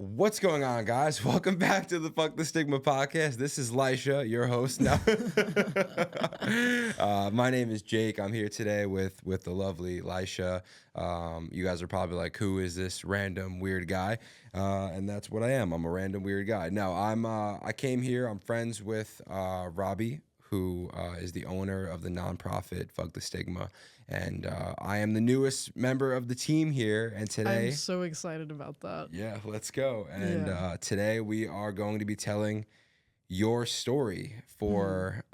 What's going on, guys? Welcome back to the Fuck the Stigma podcast. This is Laisha, your host now. My name is Jake. I'm here today with the lovely Laisha. You guys are probably like, who is this random weird guy? And that's what I am. I'm a random weird guy. No, I came here. I'm friends with Robbie, who is the owner of the nonprofit Fuck the Stigma. And I am the newest member of the team here. And today... I'm so excited about that. Yeah, let's go. And today we are going to be telling your story for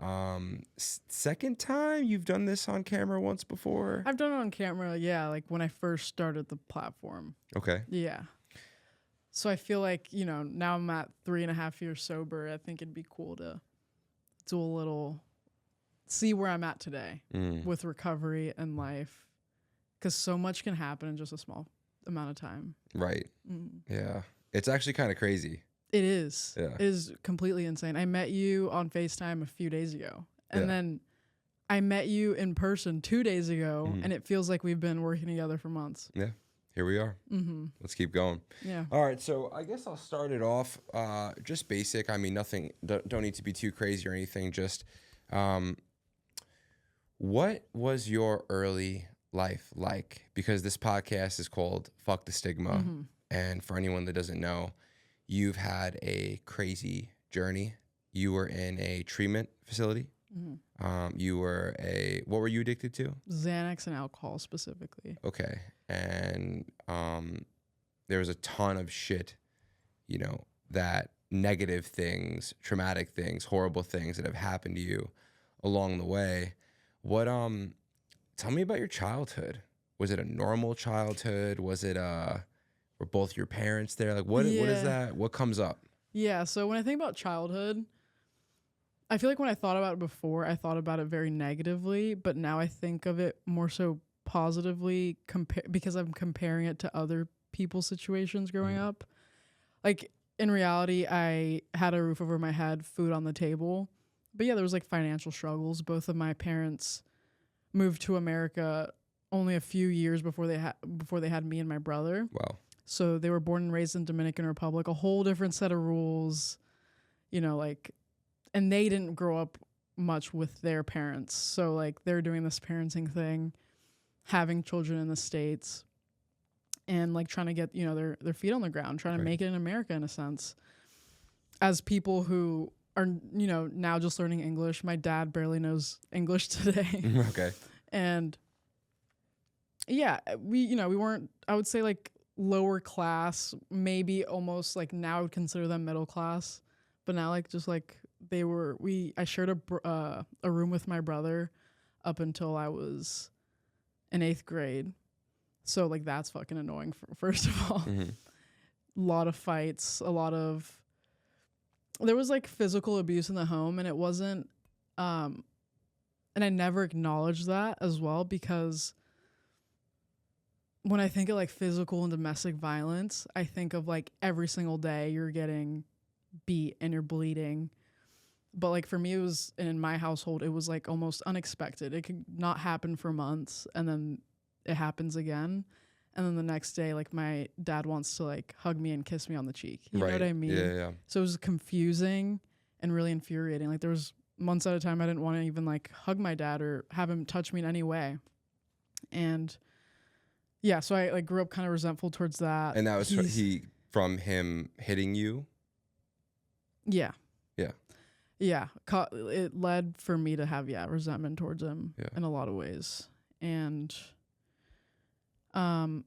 second time. You've done this on camera once before? I've done it on camera, like when I first started the platform. Okay. Yeah. So I feel like, now I'm at 3.5 years sober. I think it'd be cool to do a little... see where I'm at today with recovery and life, because so much can happen in just a small amount of time. Right. Yeah. It's actually kind of crazy. It is. Yeah. It is completely insane. I met you on FaceTime a few days ago, and then I met you in person 2 days ago, and it feels like we've been working together for months. Yeah. Here we are. Let's keep going. Yeah. All right. So I guess I'll start it off just basic. I mean, nothing, don't need to be too crazy or anything. Just what was your early life like? Because this podcast is called Fuck the Stigma. And for anyone that doesn't know, you've had a crazy journey. You were in a treatment facility. What were you addicted to? Xanax and alcohol specifically. Okay. And there was a ton of shit, that negative things, traumatic things, horrible things that have happened to you along the way. What tell me about your childhood. Was it a normal childhood? Was it were both your parents there? Like what is that? What comes up? Yeah, so when I think about childhood, I feel like when I thought about it before, I thought about it very negatively, but now I think of it more so positively because I'm comparing it to other people's situations growing up. Like in reality, I had a roof over my head, food on the table. But yeah, there was like financial struggles. Both of my parents moved to America only a few years before they had me and my brother. Wow. So they were born and raised in Dominican Republic, a whole different set of rules, and they didn't grow up much with their parents. So like they're doing this parenting thing, having children in the States, and like trying to get, their feet on the ground, trying to make it in America in a sense. As people who are, now just learning English. My dad barely knows English today. Okay. And yeah, we weren't, I would say like lower class, maybe almost like now I would consider them middle class, but now like just like I shared a room with my brother up until I was in 8th grade. So like that's fucking annoying first of all. A lot of fights, there was like physical abuse in the home, and it wasn't, and I never acknowledged that as well, because when I think of like physical and domestic violence, I think of like every single day you're getting beat and you're bleeding. But like for me, in my household, it was like almost unexpected. It could not happen for months, and then it happens again. And then the next day, like my dad wants to like hug me and kiss me on the cheek. You know what I mean? Yeah. So it was confusing and really infuriating. Like there was months at a time I didn't want to even like hug my dad or have him touch me in any way. And yeah, so I like grew up kind of resentful towards that. And that was from him hitting you? Yeah. Yeah. Yeah. It led for me to have, resentment towards him in a lot of ways. And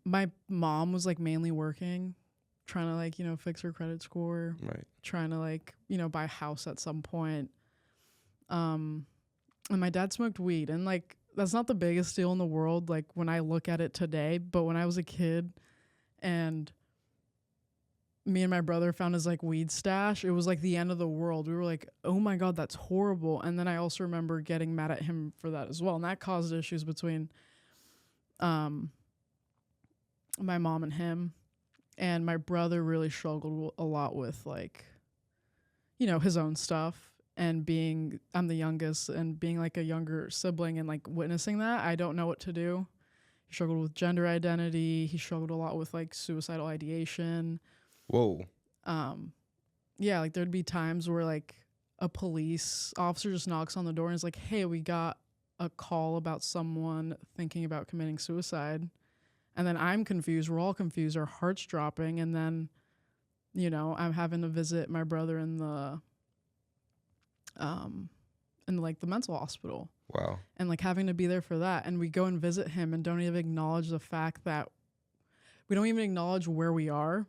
my mom was like mainly working, trying to like, fix her credit score, trying to like, buy a house at some point. And my dad smoked weed, and like, that's not the biggest deal in the world. Like when I look at it today, but when I was a kid and me and my brother found his like weed stash, it was like the end of the world. We were like, oh my God, that's horrible. And then I also remember getting mad at him for that as well. And that caused issues between, my mom and him. And my brother really struggled a lot with like, his own stuff, and I'm the youngest, and being like a younger sibling and like witnessing that, I don't know what to do. He struggled with gender identity. He struggled a lot with like suicidal ideation. Whoa. Yeah, like there'd be times where like a police officer just knocks on the door and is like, hey, we got a call about someone thinking about committing suicide. And then I'm confused. We're all confused. Our hearts dropping. And then, you know, I'm having to visit my brother in like the mental hospital. Wow. And like having to be there for that. And we go and visit him and don't even acknowledge the fact that we don't even acknowledge where we are.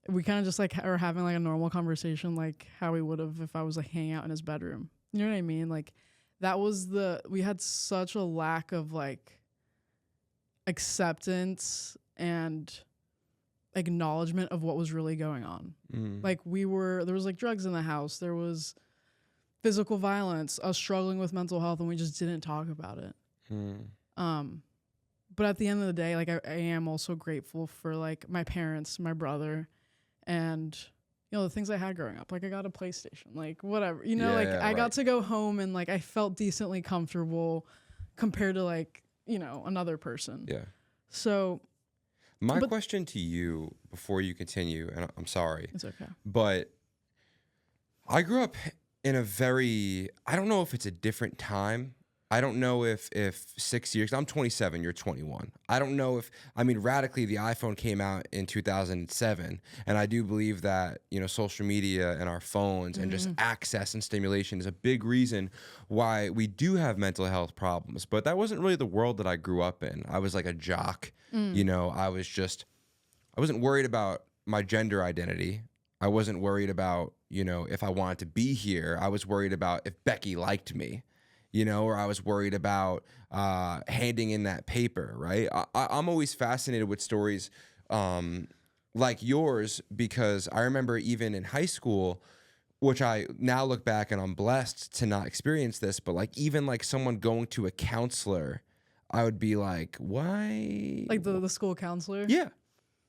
We kind of just like are having like a normal conversation, like how we would have if I was like hanging out in his bedroom. You know what I mean? Like that was we had such a lack of like acceptance and acknowledgement of what was really going on. Like there was like drugs in the house. There was physical violence, us struggling with mental health, and we just didn't talk about it. But at the end of the day, like I am also grateful for like my parents, my brother, and you know the things I had growing up. Like I got a PlayStation, like whatever. You know, I got to go home and like I felt decently comfortable compared to like, you know, another person. Yeah. So my question to you before you continue, and I'm sorry. It's okay. But I grew up in a very, I don't know if it's a different time. I don't know if 6 years, I'm 27, you're 21. I don't know if, I mean, radically, the iPhone came out in 2007. And I do believe that, you know, social media and our phones and just access and stimulation is a big reason why we do have mental health problems. But that wasn't really the world that I grew up in. I was like a jock. You know, I wasn't worried about my gender identity. I wasn't worried about, you know, if I wanted to be here. I was worried about if Becky liked me. You know, or I was worried about handing in that paper, right? I'm always fascinated with stories like yours because I remember even in high school, which I now look back and I'm blessed to not experience this, but like even like someone going to a counselor, I would be like, why? Like the school counselor? Yeah.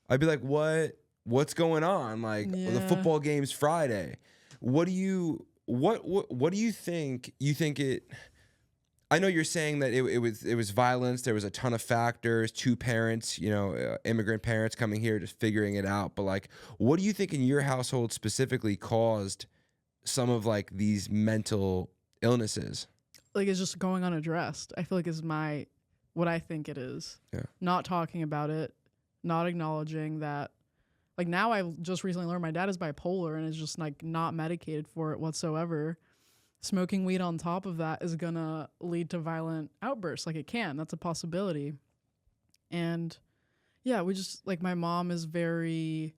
I'd be like, what's going on? Like the football game's Friday. What do you think? You think it? I know you're saying that it was violence. There was a ton of factors. Two parents, you know, immigrant parents coming here, just figuring it out. But like, what do you think in your household specifically caused some of like these mental illnesses? Like it's just going unaddressed. I feel like is what I think it is. Yeah. Not talking about it, not acknowledging that. Like now I've just recently learned my dad is bipolar and is just like not medicated for it whatsoever. Smoking weed on top of that is gonna lead to violent outbursts. Like it can. That's a possibility. And yeah, we just like my mom is very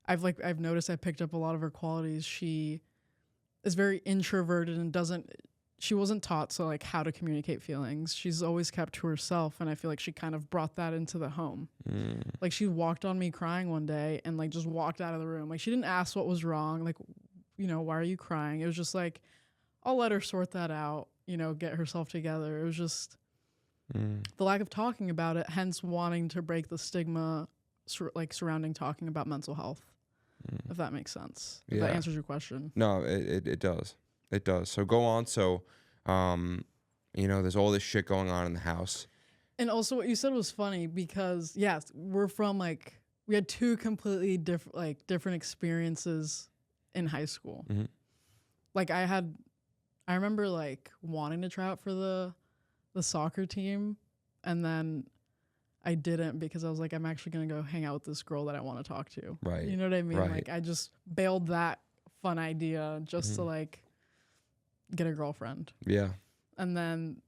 I've noticed I picked up a lot of her qualities. She is very introverted and she wasn't taught so like how to communicate feelings. She's always kept to herself, and I feel like she kind of brought that into the home. Like she walked on me crying one day and like just walked out of the room. Like she didn't ask what was wrong, like, you know, why are you crying? It was just like, I'll let her sort that out, you know, get herself together. It was just the lack of talking about it, hence wanting to break the stigma surrounding talking about mental health, if that makes sense. If that answers your question. No, it does. It does. So go on. So, you know, there's all this shit going on in the house. And also what you said was funny because, yes, we're from like, we had two completely different experiences in high school. Like I remember like wanting to try out for the soccer team, and then I didn't because I was like, I'm actually going to go hang out with this girl that I want to talk to. Right. You know what I mean? Right. Like I just bailed that fun idea just to like get a girlfriend. Yeah. And then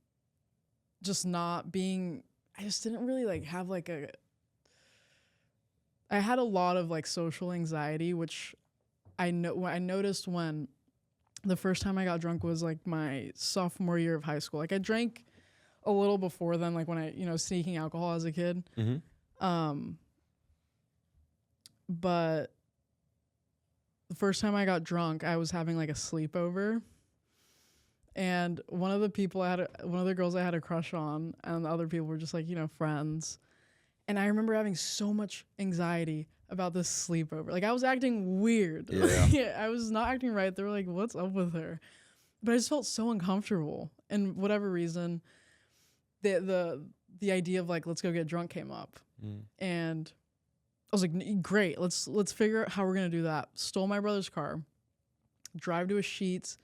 just not being, I just didn't really like have like I had a lot of like social anxiety, which I noticed when the first time I got drunk was like my sophomore year of high school. Like I drank a little before then, like when I, you know, sneaking alcohol as a kid. But the first time I got drunk, I was having like a sleepover. And one of the girls I had a crush on, and the other people were just like, you know, friends. And I remember having so much anxiety about this sleepover. Like I was acting weird. Yeah. I was not acting right. They were like, what's up with her? But I just felt so uncomfortable. And whatever reason, the idea of like, let's go get drunk came up. And I was like, great, let's figure out how we're gonna do that. Stole my brother's car, drive to a Sheetz,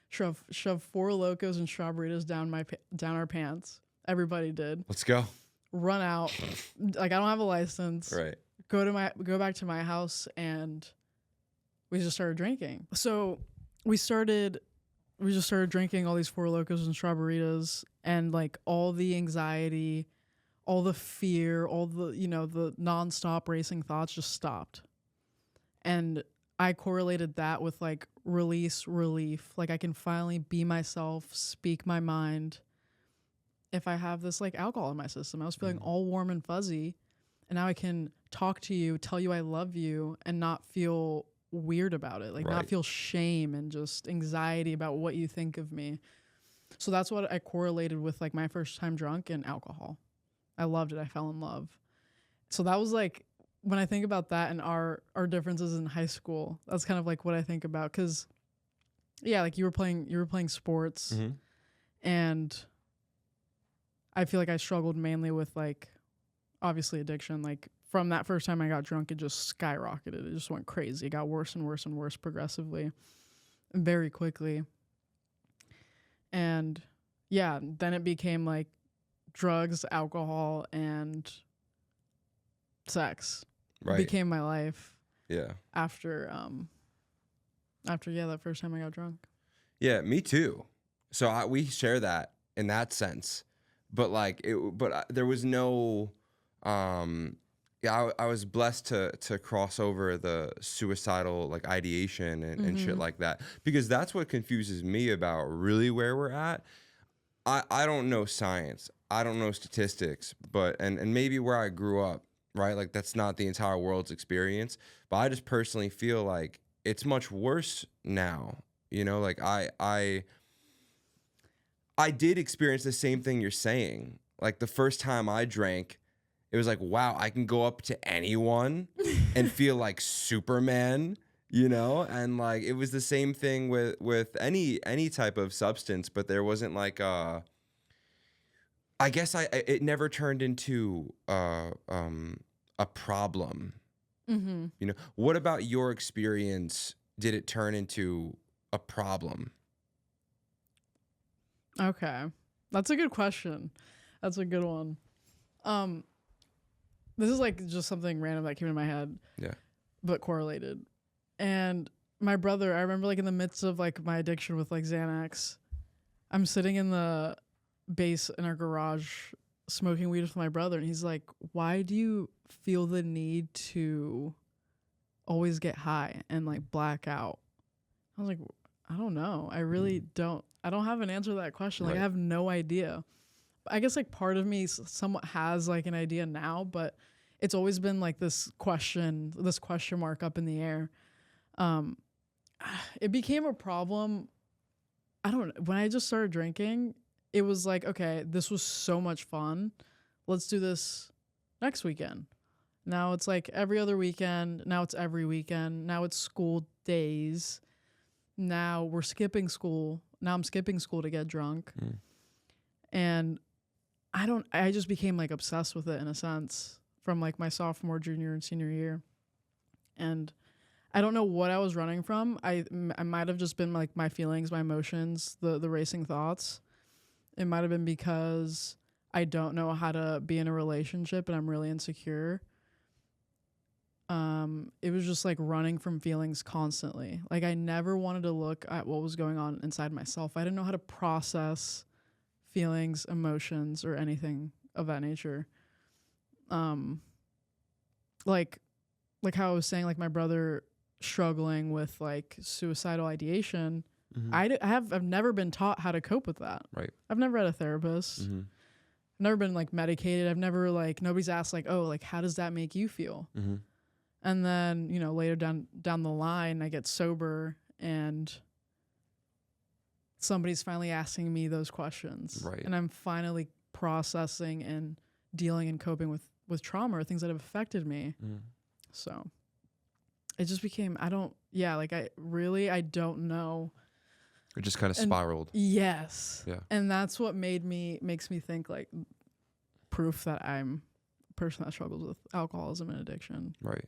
shove Four Locos and Strawberries down our pants. Everybody did. Let's go. Run out. Like, I don't have a license. Right. Go back to my house, and we just started drinking. So we just started drinking all these Four Locos and Strawberries, and like all the anxiety, all the fear, all the, the nonstop racing thoughts just stopped. And I correlated that with like relief. Like, I can finally be myself, speak my mind if I have this like alcohol in my system. I was feeling all warm and fuzzy, and now I can talk to you, tell you I love you, and not feel weird about it. Like, not feel shame and just anxiety about what you think of me. So that's what I correlated with like my first time drunk and alcohol. I loved it. I fell in love. So that was like, when I think about that and our differences in high school, that's kind of like what I think about. Cause yeah, like you were playing sports, and I feel like I struggled mainly with like, obviously addiction. Like, from that first time I got drunk, it just skyrocketed. It just went crazy. It got worse and worse and worse progressively and very quickly. And yeah, then it became like drugs, alcohol, and sex. Right. Became my life. Yeah. After that first time I got drunk. Yeah, me too. So we share that in that sense, but like there was no, I was blessed to cross over the suicidal like ideation and shit like that, because that's what confuses me about really where we're at. I don't know science, I don't know statistics, but and maybe where I grew up, right? Like, that's not the entire world's experience, but I just personally feel like it's much worse now. Like I did experience the same thing you're saying. Like, the first time I drank, it was like, wow, I can go up to anyone and feel like Superman, and like it was the same thing with any type of substance, but there wasn't like I guess it never turned into a problem. What about your experience? Did it turn into a problem? Okay. That's a good question. That's a good one. This is like just something random that came in my head. Yeah. But correlated. And my brother, I remember like in the midst of like my addiction with like Xanax, I'm sitting in the base in our garage smoking weed with my brother, and he's like, why do you feel the need to always get high and like black out? I was like, I don't know. I really don't have an answer to that question. Like, I have no idea. I guess like part of me somewhat has like an idea now, but it's always been like this question mark up in the air. It became a problem. When I just started drinking, it was like, okay, this was so much fun. Let's do this next weekend. Now it's like every other weekend. Now it's every weekend. Now it's school days. Now we're skipping school. Now I'm skipping school to get drunk. And I just became like obsessed with it in a sense from like my sophomore, junior, and senior year. And I don't know what I was running from. I might have just been like my feelings, my emotions, the racing thoughts. It might have been because I don't know how to be in a relationship and I'm really insecure. It was just like running from feelings constantly. Like, I never wanted to look at what was going on inside myself. I didn't know how to process feelings, emotions, or anything of that nature. Like how I was saying, like my brother struggling with like suicidal ideation. I've never been taught how to cope with that. Right. I've never had a therapist. I've never been like medicated. I've never like, nobody's asked like, oh, like how does that make you feel? And then, later down the line, I get sober and somebody's finally asking me those questions. Right. And I'm finally processing and dealing and coping with trauma or things that have affected me. So it just became, I don't know. It just kind of spiraled. Yes. Yeah. And that's what makes me think like proof that I'm person that struggles with alcoholism and addiction. Right.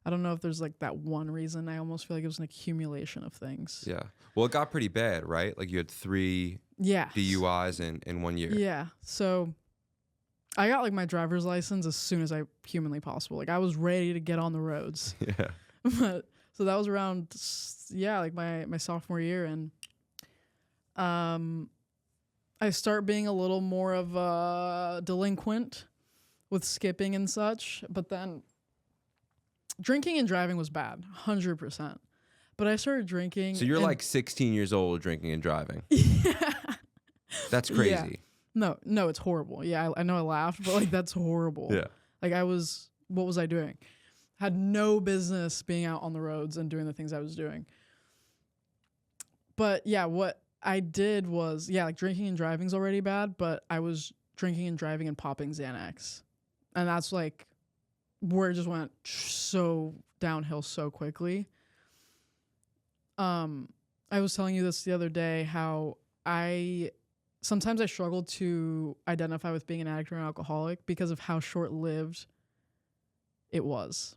I don't know if there's like that one reason. I almost feel like it was an accumulation of things. Yeah. Well, it got pretty bad, right? Like you had 3 DUIs in 1 year. Yeah. So I got like my driver's license as soon as I humanly possible. Like I was ready to get on the roads. Yeah. But so that was around like my sophomore year, and I start being a little more of a delinquent with skipping and such, but then drinking and driving was bad, 100%. But I started drinking. So you're like 16 years old drinking and driving. Yeah. That's crazy. Yeah. No, it's horrible. Yeah, I know I laughed, but like that's horrible. Yeah. Like what was I doing? Had no business being out on the roads and doing the things I was doing. But yeah, what I did was, like drinking and driving's already bad, but I was drinking and driving and popping Xanax. And that's like where it just went so downhill so quickly. I was telling you this the other day, how sometimes I struggle to identify with being an addict or an alcoholic because of how short-lived it was.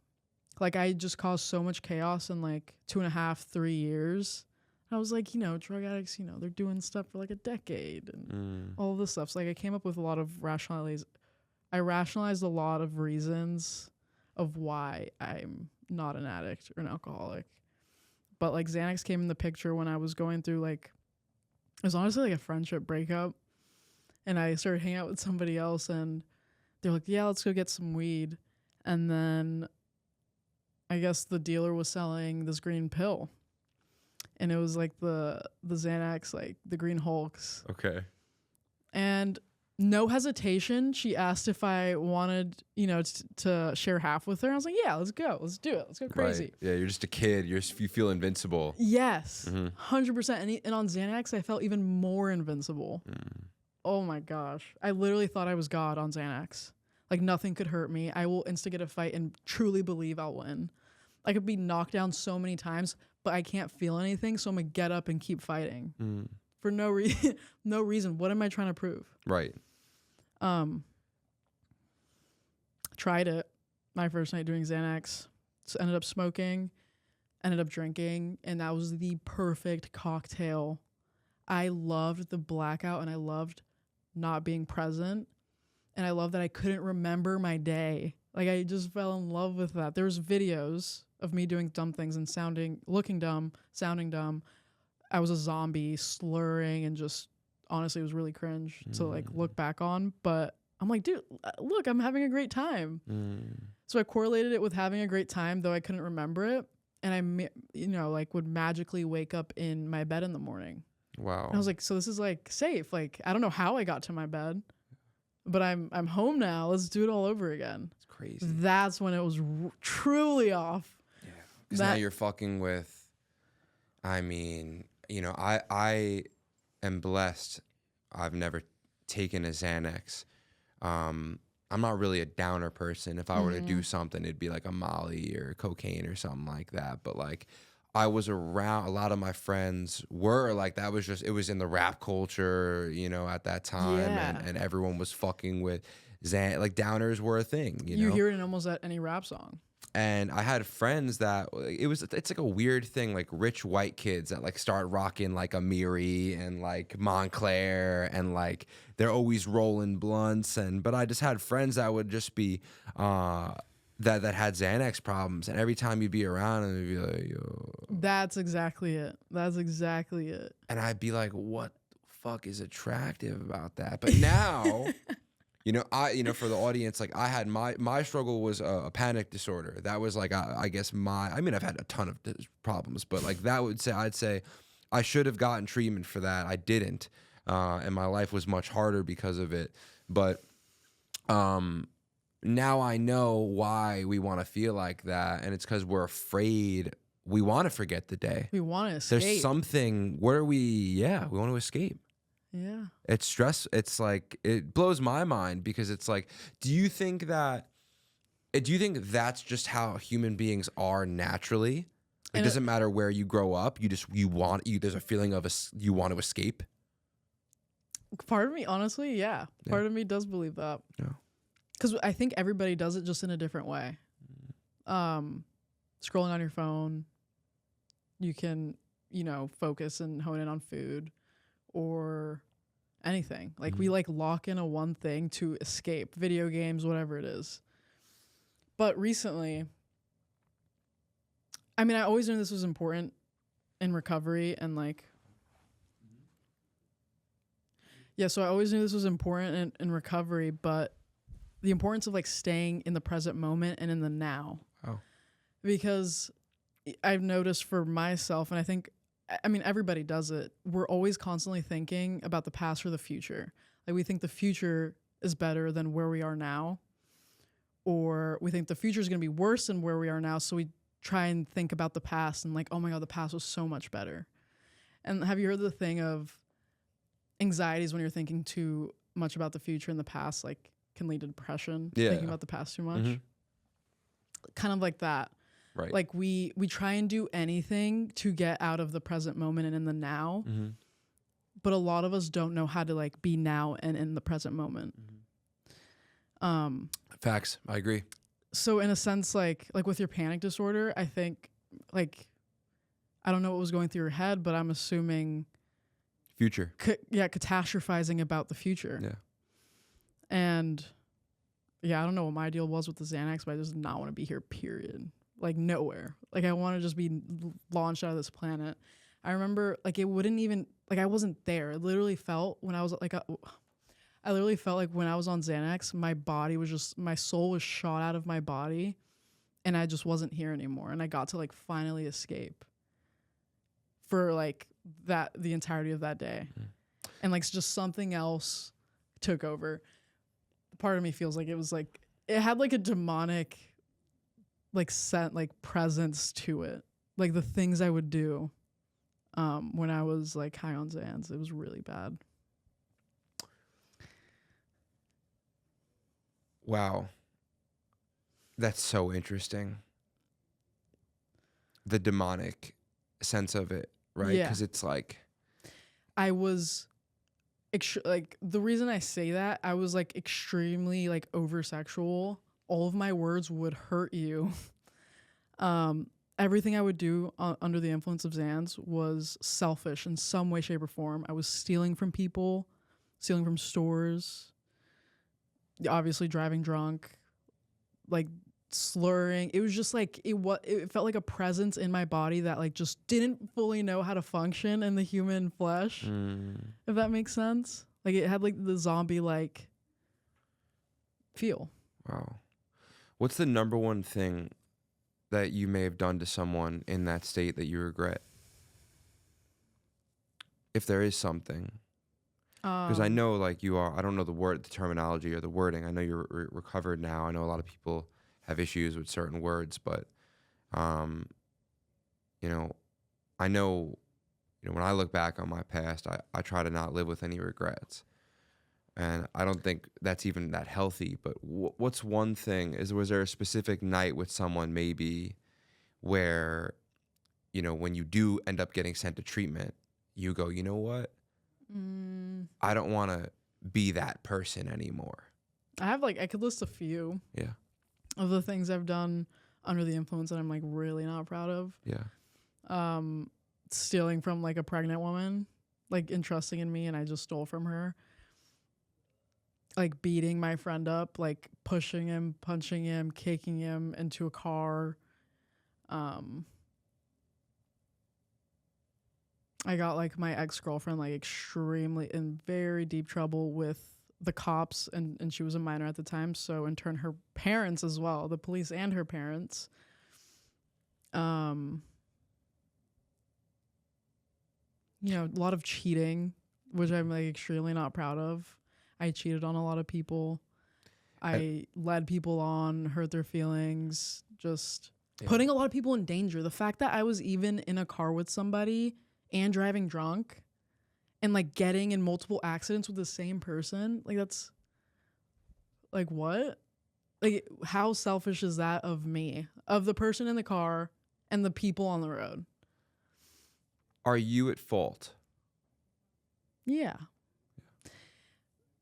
Like I just caused so much chaos in like 2.5, 3 years. I was like, drug addicts, they're doing stuff for like a decade and all this stuff. So like I came up with a lot of rationalities. I rationalized a lot of reasons of why I'm not an addict or an alcoholic. But like Xanax came in the picture when I was going through like, it was honestly like a friendship breakup. And I started hanging out with somebody else and they're like, yeah, let's go get some weed. And then I guess the dealer was selling this green pill. And it was like the Xanax, like the green Hulks. Okay. And no hesitation, she asked if I wanted, to share half with her. I was like, yeah, let's go. Let's do it. Let's go crazy. Right. Yeah, you're just a kid. You feel invincible. Yes, 100%. And on Xanax, I felt even more invincible. Oh my gosh. I literally thought I was God on Xanax. Like nothing could hurt me. I will instigate a fight and truly believe I'll win. I could be knocked down so many times, but I can't feel anything, so I'm going to get up and keep fighting. For no reason. What am I trying to prove? Right. Tried it my first night doing Xanax. So ended up smoking, ended up drinking, and that was the perfect cocktail. I loved the blackout and I loved not being present. And I love that I couldn't remember my day. Like I just fell in love with that. There's videos of me doing dumb things and looking dumb, sounding dumb. I was a zombie, slurring, and just honestly it was really cringe to like look back on. But I'm like, dude, look, I'm having a great time. So I correlated it with having a great time, though I couldn't remember it. And I, like would magically wake up in my bed in the morning. Wow. And I was like, so this is like safe. Like, I don't know how I got to my bed, but I'm home now. Let's do it all over again. It's crazy. That's when it was truly off. Yeah. Because now you're fucking with, I am blessed. I've never taken a Xanax. I'm not really a downer person. If I were to do something, it'd be like a Molly or cocaine or something like that. But like I was around, a lot of my friends were like, it was in the rap culture, at that time. Yeah. And everyone was fucking with Xanax. Like downers were a thing, you know? hear it in almost at any rap song. And I had friends that it's like a weird thing, like rich white kids that like start rocking like a Miri and like Montclair and like they're always rolling blunts. But I just had friends that would just be that had Xanax problems, and every time you'd be around and they'd be like, yo. That's exactly it. And I'd be like, what the fuck is attractive about that? But now for the audience, like I had my struggle was a panic disorder. That was like, I guess I've had a ton of problems, but like I'd say I should have gotten treatment for that. I didn't. And my life was much harder because of it. But now I know why we want to feel like that. And it's because we're afraid. We want to forget the day. We want to escape. There's something where we want to escape. Yeah. It's stress. It's like, it blows my mind because it's like, do you think that's just how human beings are naturally? It doesn't matter where you grow up. There's a feeling of you want to escape. Part of me, honestly, yeah. Part of me does believe that. Yeah. because I think everybody does it just in a different way. Scrolling on your phone, you can, focus and hone in on food or anything. Like we like lock in a one thing to escape, video games, whatever it is. But recently, I mean, I always knew this was important in recovery and like, yeah, so I always knew this was important in recovery, but the importance of like staying in the present moment and in the now. Oh. Because I've noticed for myself, and I mean, everybody does it. We're always constantly thinking about the past or the future. Like we think the future is better than where we are now, or we think the future is going to be worse than where we are now. So we try and think about the past and like, oh my God, the past was so much better. And have you heard the thing of anxieties when you're thinking too much about the future and the past, like can lead to depression, thinking about the past too much? Kind of like that. Right. Like we try and do anything to get out of the present moment and in the now. But a lot of us don't know how to like be now and in the present moment. Facts. I agree. So in a sense, like with your panic disorder, I think like, I don't know what was going through your head, but I'm assuming future. Catastrophizing about the future. Yeah. And yeah, I don't know what my deal was with the Xanax, but I just did not want to be here, period. Like nowhere. Like I want to just be launched out of this planet. I remember like it wouldn't even, like I wasn't there. It literally felt when I was like, I literally felt like when I was on Xanax, my body was just, my soul was shot out of my body and I just wasn't here anymore. And I got to like finally escape for like that, the entirety of that day. And like just something else took over. Part of me feels like it was like, it had like a demonic like scent, like presence to it. Like the things I would do when I was like high on Xans, it was really bad. Wow. That's so interesting. The demonic sense of it, right? Yeah. Because it's like, I was like, the reason I say that, I was like extremely like over sexual. All of my words would hurt you. Everything I would do under the influence of Xans was selfish in some way, shape, or form. I was stealing from people, stealing from stores, obviously driving drunk, like slurring. It was just like it felt like a presence in my body that like just didn't fully know how to function in the human flesh. If that makes sense. Like it had like the zombie like feel. wow. What's the number one thing that you may have done to someone in that state that you regret? If there is something. Because I know like you are, I don't know the terminology or the wording. I know you're recovered now. I know a lot of people have issues with certain words, but, I know, when I look back on my past, I try to not live with any regrets. And I don't think that's even that healthy. But what's one thing? Was there a specific night with someone maybe where, when you do end up getting sent to treatment, you go, you know what? I don't want to be that person anymore. I could list a few. Yeah. Of the things I've done under the influence that I'm like really not proud of. Yeah. Stealing from like a pregnant woman, like entrusting in me and I just stole from her. Like beating my friend up, like pushing him, punching him, kicking him into a car. I got like my ex-girlfriend like extremely in very deep trouble with the cops and she was a minor at the time. So in turn, her parents as well, the police and her parents. A lot of cheating, which I'm like extremely not proud of. I cheated on a lot of people. I led people on, hurt their feelings, just putting a lot of people in danger. The fact that I was even in a car with somebody and driving drunk and like getting in multiple accidents with the same person, like that's like what? Like how selfish is that of me, of the person in the car and the people on the road? Are you at fault? Yeah.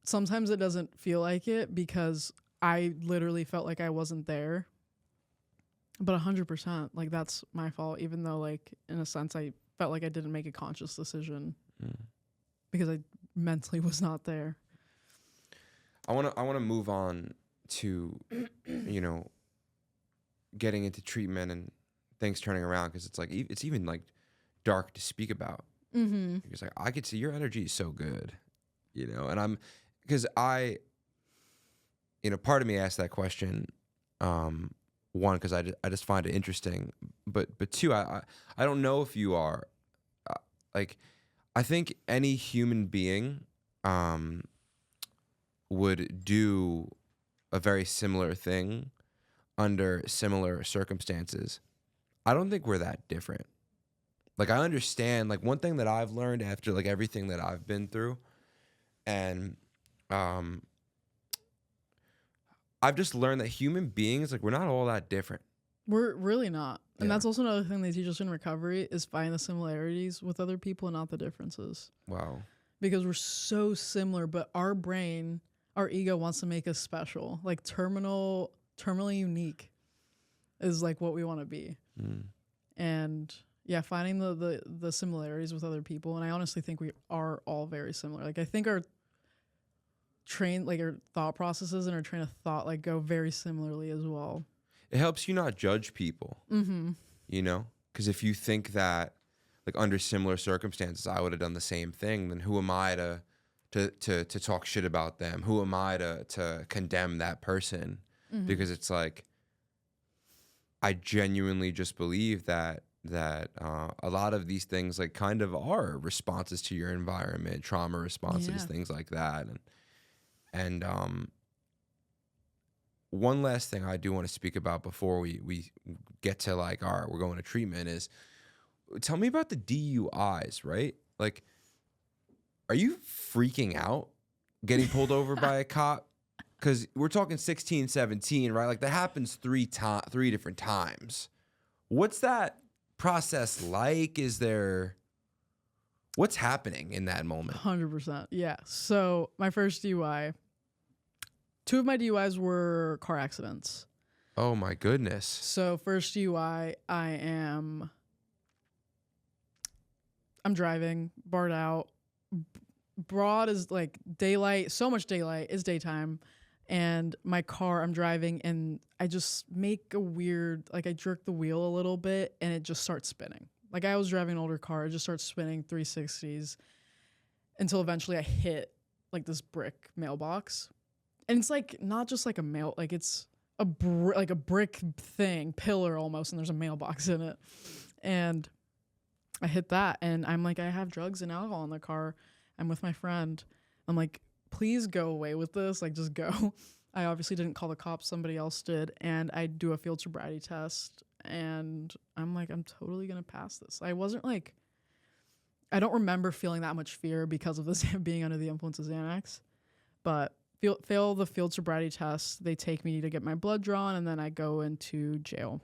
Sometimes it doesn't feel like it because I literally felt like I wasn't there. But 100%, like that's my fault, even though like in a sense I felt like I didn't make a conscious decision because I mentally was not there. I want to move on to, you know, getting into treatment and things turning around, because it's like it's even like dark to speak about. Because like I could see your energy is so good, you know, and I'm because I, you know, part of me asked that question, one, because I just find it interesting, but two, I don't know if you are, like, I think any human being would do a very similar thing under similar circumstances. I don't think we're that different. Like, I understand, like, one thing that I've learned after like everything that I've been through, and I've just learned that human beings, like, we're not all that different. We're really not. And Yeah. that's also another thing they teach us in recovery is find the similarities with other people and not the differences. Wow. Because we're so similar, but our brain, our ego wants to make us special. Like terminally unique is like what we want to be. And yeah, finding the similarities with other people. And I honestly think we are all very similar. Like I think our thought processes and our train of thought like go very similarly as well. It helps you not judge people, you know? Because if you think that, like, under similar circumstances, I would have done the same thing, then who am I to talk shit about them? Who am I to condemn that person? Because it's like, I genuinely just believe that a lot of these things, like, kind of are responses to your environment, trauma responses, things like that. And one last thing I do want to speak about before we get to like, all right, we're going to treatment, is tell me about the DUIs, right? Like, are you freaking out getting pulled over by a cop? Because we're talking 16, 17, right? Like that happens three different times. What's that process like? What's happening in that moment? 100%. Yeah. So my first DUI, 2 of my DUIs were car accidents. Oh my goodness. So first DUI, I'm driving, barred out. Broad is like daylight, so much daylight is daytime. And my car, I'm driving and I just make a weird, like I jerk the wheel a little bit and it just starts spinning. Like I was driving an older car, it just starts spinning 360s until eventually I hit like this brick mailbox. And it's like not just like a mail, like it's a brick thing, pillar almost, and there's a mailbox in it. And I hit that, and I'm like, I have drugs and alcohol in the car. I'm with my friend. I'm like, please go away with this. Like, just go. I obviously didn't call the cops. Somebody else did. And I do a field sobriety test, and I'm like, I'm totally going to pass this. I wasn't like, I don't remember feeling that much fear because of this being under the influence of Xanax, but fail the field sobriety test. They take me to get my blood drawn, and then I go into jail.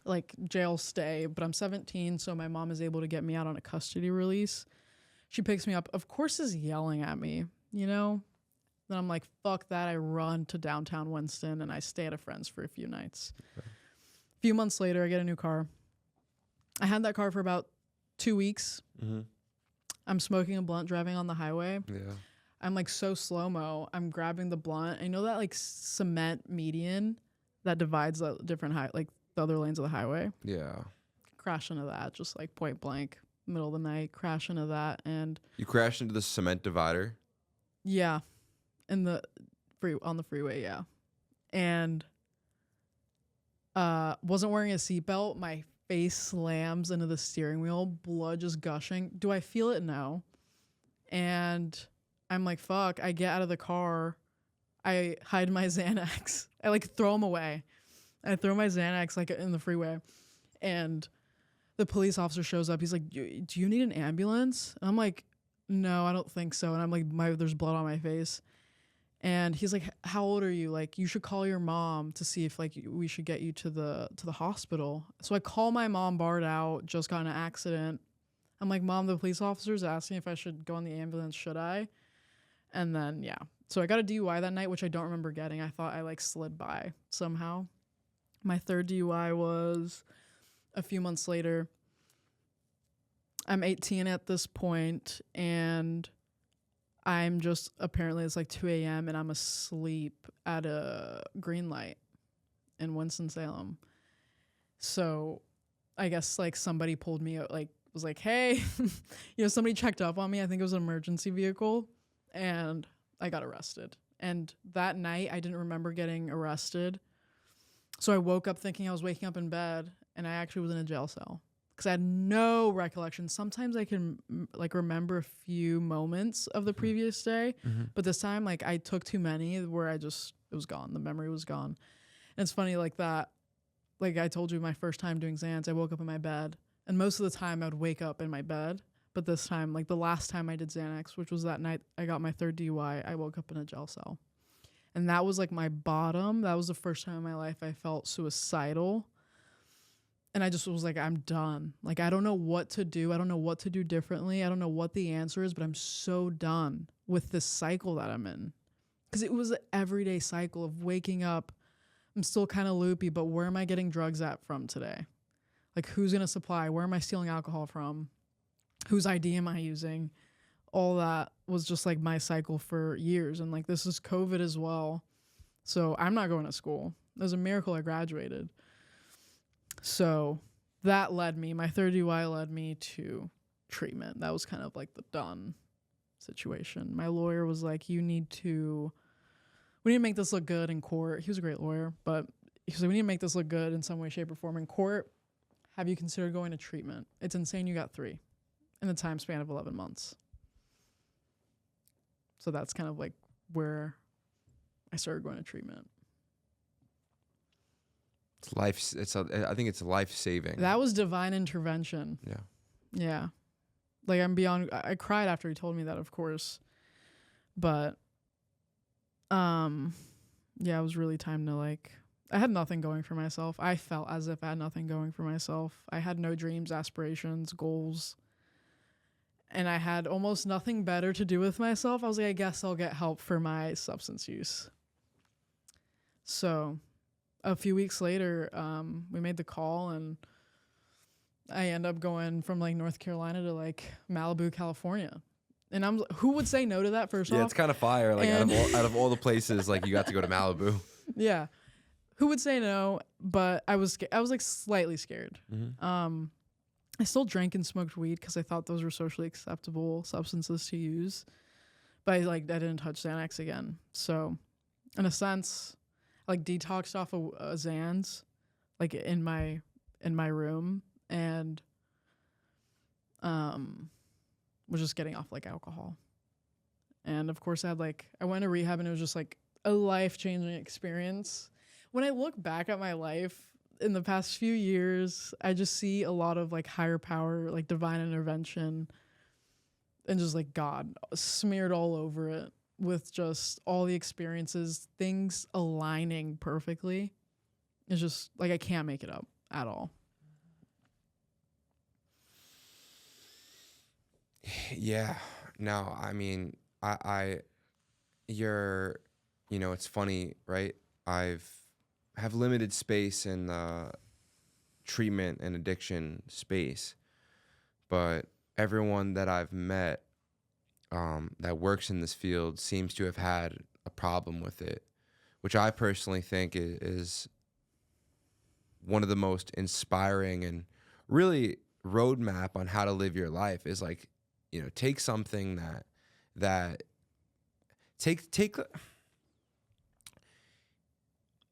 Like jail stay, but I'm 17, so my mom is able to get me out on a custody release. She picks me up, of course is yelling at me, you know? Then I'm like, fuck that. I run to downtown Winston and I stay at a friend's for a few nights. Okay. A few months later, I get a new car. I had that car for about 2 weeks. I'm smoking a blunt driving on the highway. Yeah. I'm like so slow-mo. I'm grabbing the blunt. I know that like cement median that divides the different like the other lanes of the highway. Yeah. Crash into that, just like point blank, middle of the night, crash into that. And you crashed into the cement divider? Yeah. On the freeway, yeah. And wasn't wearing a seatbelt. My face slams into the steering wheel, blood just gushing. Do I feel it? No. And I'm like, fuck. I get out of the car. I hide my Xanax. I like throw them away. I throw my Xanax like in the freeway. And the police officer shows up. He's like, do you need an ambulance? And I'm like, no, I don't think so. And I'm like, there's blood on my face. And he's like, how old are you? Like, you should call your mom to see if like we should get you to the hospital. So I call my mom, barred out, just got in an accident. I'm like, Mom, the police officer's asking if I should go on the ambulance. Should I? And then, yeah, So I got a DUI that night, which I don't remember getting. I thought I like slid by somehow. My third DUI was a few months later. I'm 18 at this point, and I'm just, apparently it's like 2 a.m. and I'm asleep at a green light in Winston-Salem. So I guess like somebody pulled me out, like was like, hey, somebody checked up on me. I think it was an emergency vehicle, and I got arrested. And that night I didn't remember getting arrested. So I woke up thinking I was waking up in bed, and I actually was in a jail cell because I had no recollection. Sometimes I can like remember a few moments of the previous day, but this time like I took too many where it was gone. The memory was gone. And it's funny like that. Like I told you, my first time doing Xanax, I woke up in my bed, and most of the time I would wake up in my bed. But this time, like the last time I did Xanax, which was that night I got my third DUI, I woke up in a jail cell. And that was like my bottom. That was the first time in my life I felt suicidal. And I just was like, I'm done. Like, I don't know what to do. I don't know what to do differently. I don't know what the answer is, but I'm so done with this cycle that I'm in. Because it was an everyday cycle of waking up. I'm still kind of loopy, but where am I getting drugs from today? Like, who's going to supply? Where am I stealing alcohol from? Whose ID am I using? All that was just like my cycle for years. And like, this is COVID as well. So I'm not going to school. It was a miracle I graduated. So that my third DUI led me to treatment. That was kind of like the done situation. My lawyer was like, we need to make this look good in court. He was a great lawyer, but he said, we need to make this look good in some way, shape, or form in court. Have you considered going to treatment? It's insane you got 3 in the time span of 11 months. So that's kind of like where I started going to treatment. I think it's life-saving. That was divine intervention. Yeah. Yeah. Like I cried after he told me that, of course. But yeah, it was really time to like, I had nothing going for myself. I felt as if I had nothing going for myself. I had no dreams, aspirations, goals. And I had almost nothing better to do with myself. I was like, I guess I'll get help for my substance use. So a few weeks later, we made the call, and I end up going from like North Carolina to like Malibu, California. And who would say no to that first off? Yeah, it's kind of fire. Like out of all the places, like you got to go to Malibu. Yeah. Who would say no? But I was like slightly scared. Mm-hmm. I still drank and smoked weed because I thought those were socially acceptable substances to use. But I didn't touch Xanax again. So in a sense, I like detoxed off of Xans, like in my room, and was just getting off like alcohol. And of course I went to rehab, and it was just like a life-changing experience. When I look back at my life in the past few years, I just see a lot of like higher power, like divine intervention, and just like God smeared all over it with just all the experiences, things aligning perfectly. It's just like I can't make it up at all. Yeah. No, I mean, it's funny, right? Have limited space in the treatment and addiction space, but everyone that I've met that works in this field seems to have had a problem with it, which I personally think is one of the most inspiring and really roadmap on how to live your life. Is like, take something take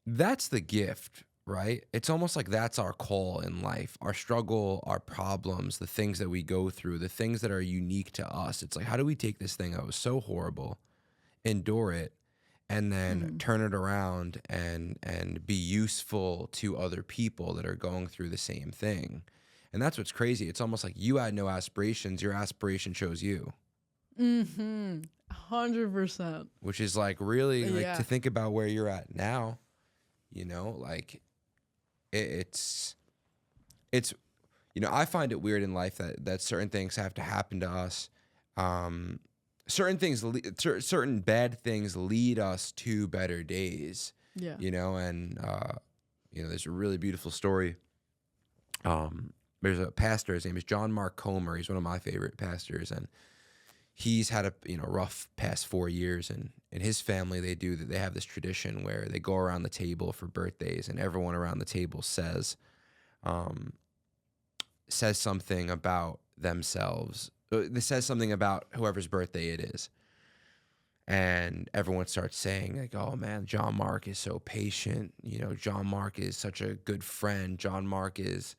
that's the gift, right? It's almost like that's our call in life, our struggle, our problems, the things that we go through, the things that are unique to us. It's like, how do we take this thing that was so horrible, endure it, and then turn it around and be useful to other people that are going through the same thing? And that's what's crazy. It's almost like you had no aspirations. Your aspiration chose you. 100%. Which is like really like to think about where you're at now. Like it's I find it weird in life that certain things have to happen to us certain bad things lead us to better days. Yeah. And there's a really beautiful story. There's a pastor, his name is John Mark Comer. He's one of my favorite pastors, and he's had a rough past 4 years, and in his family they have this tradition where they go around the table for birthdays, and everyone around the table says something about themselves. This says something about whoever's birthday it is. And everyone starts saying, like, oh man, John Mark is so patient. John Mark is such a good friend. John Mark is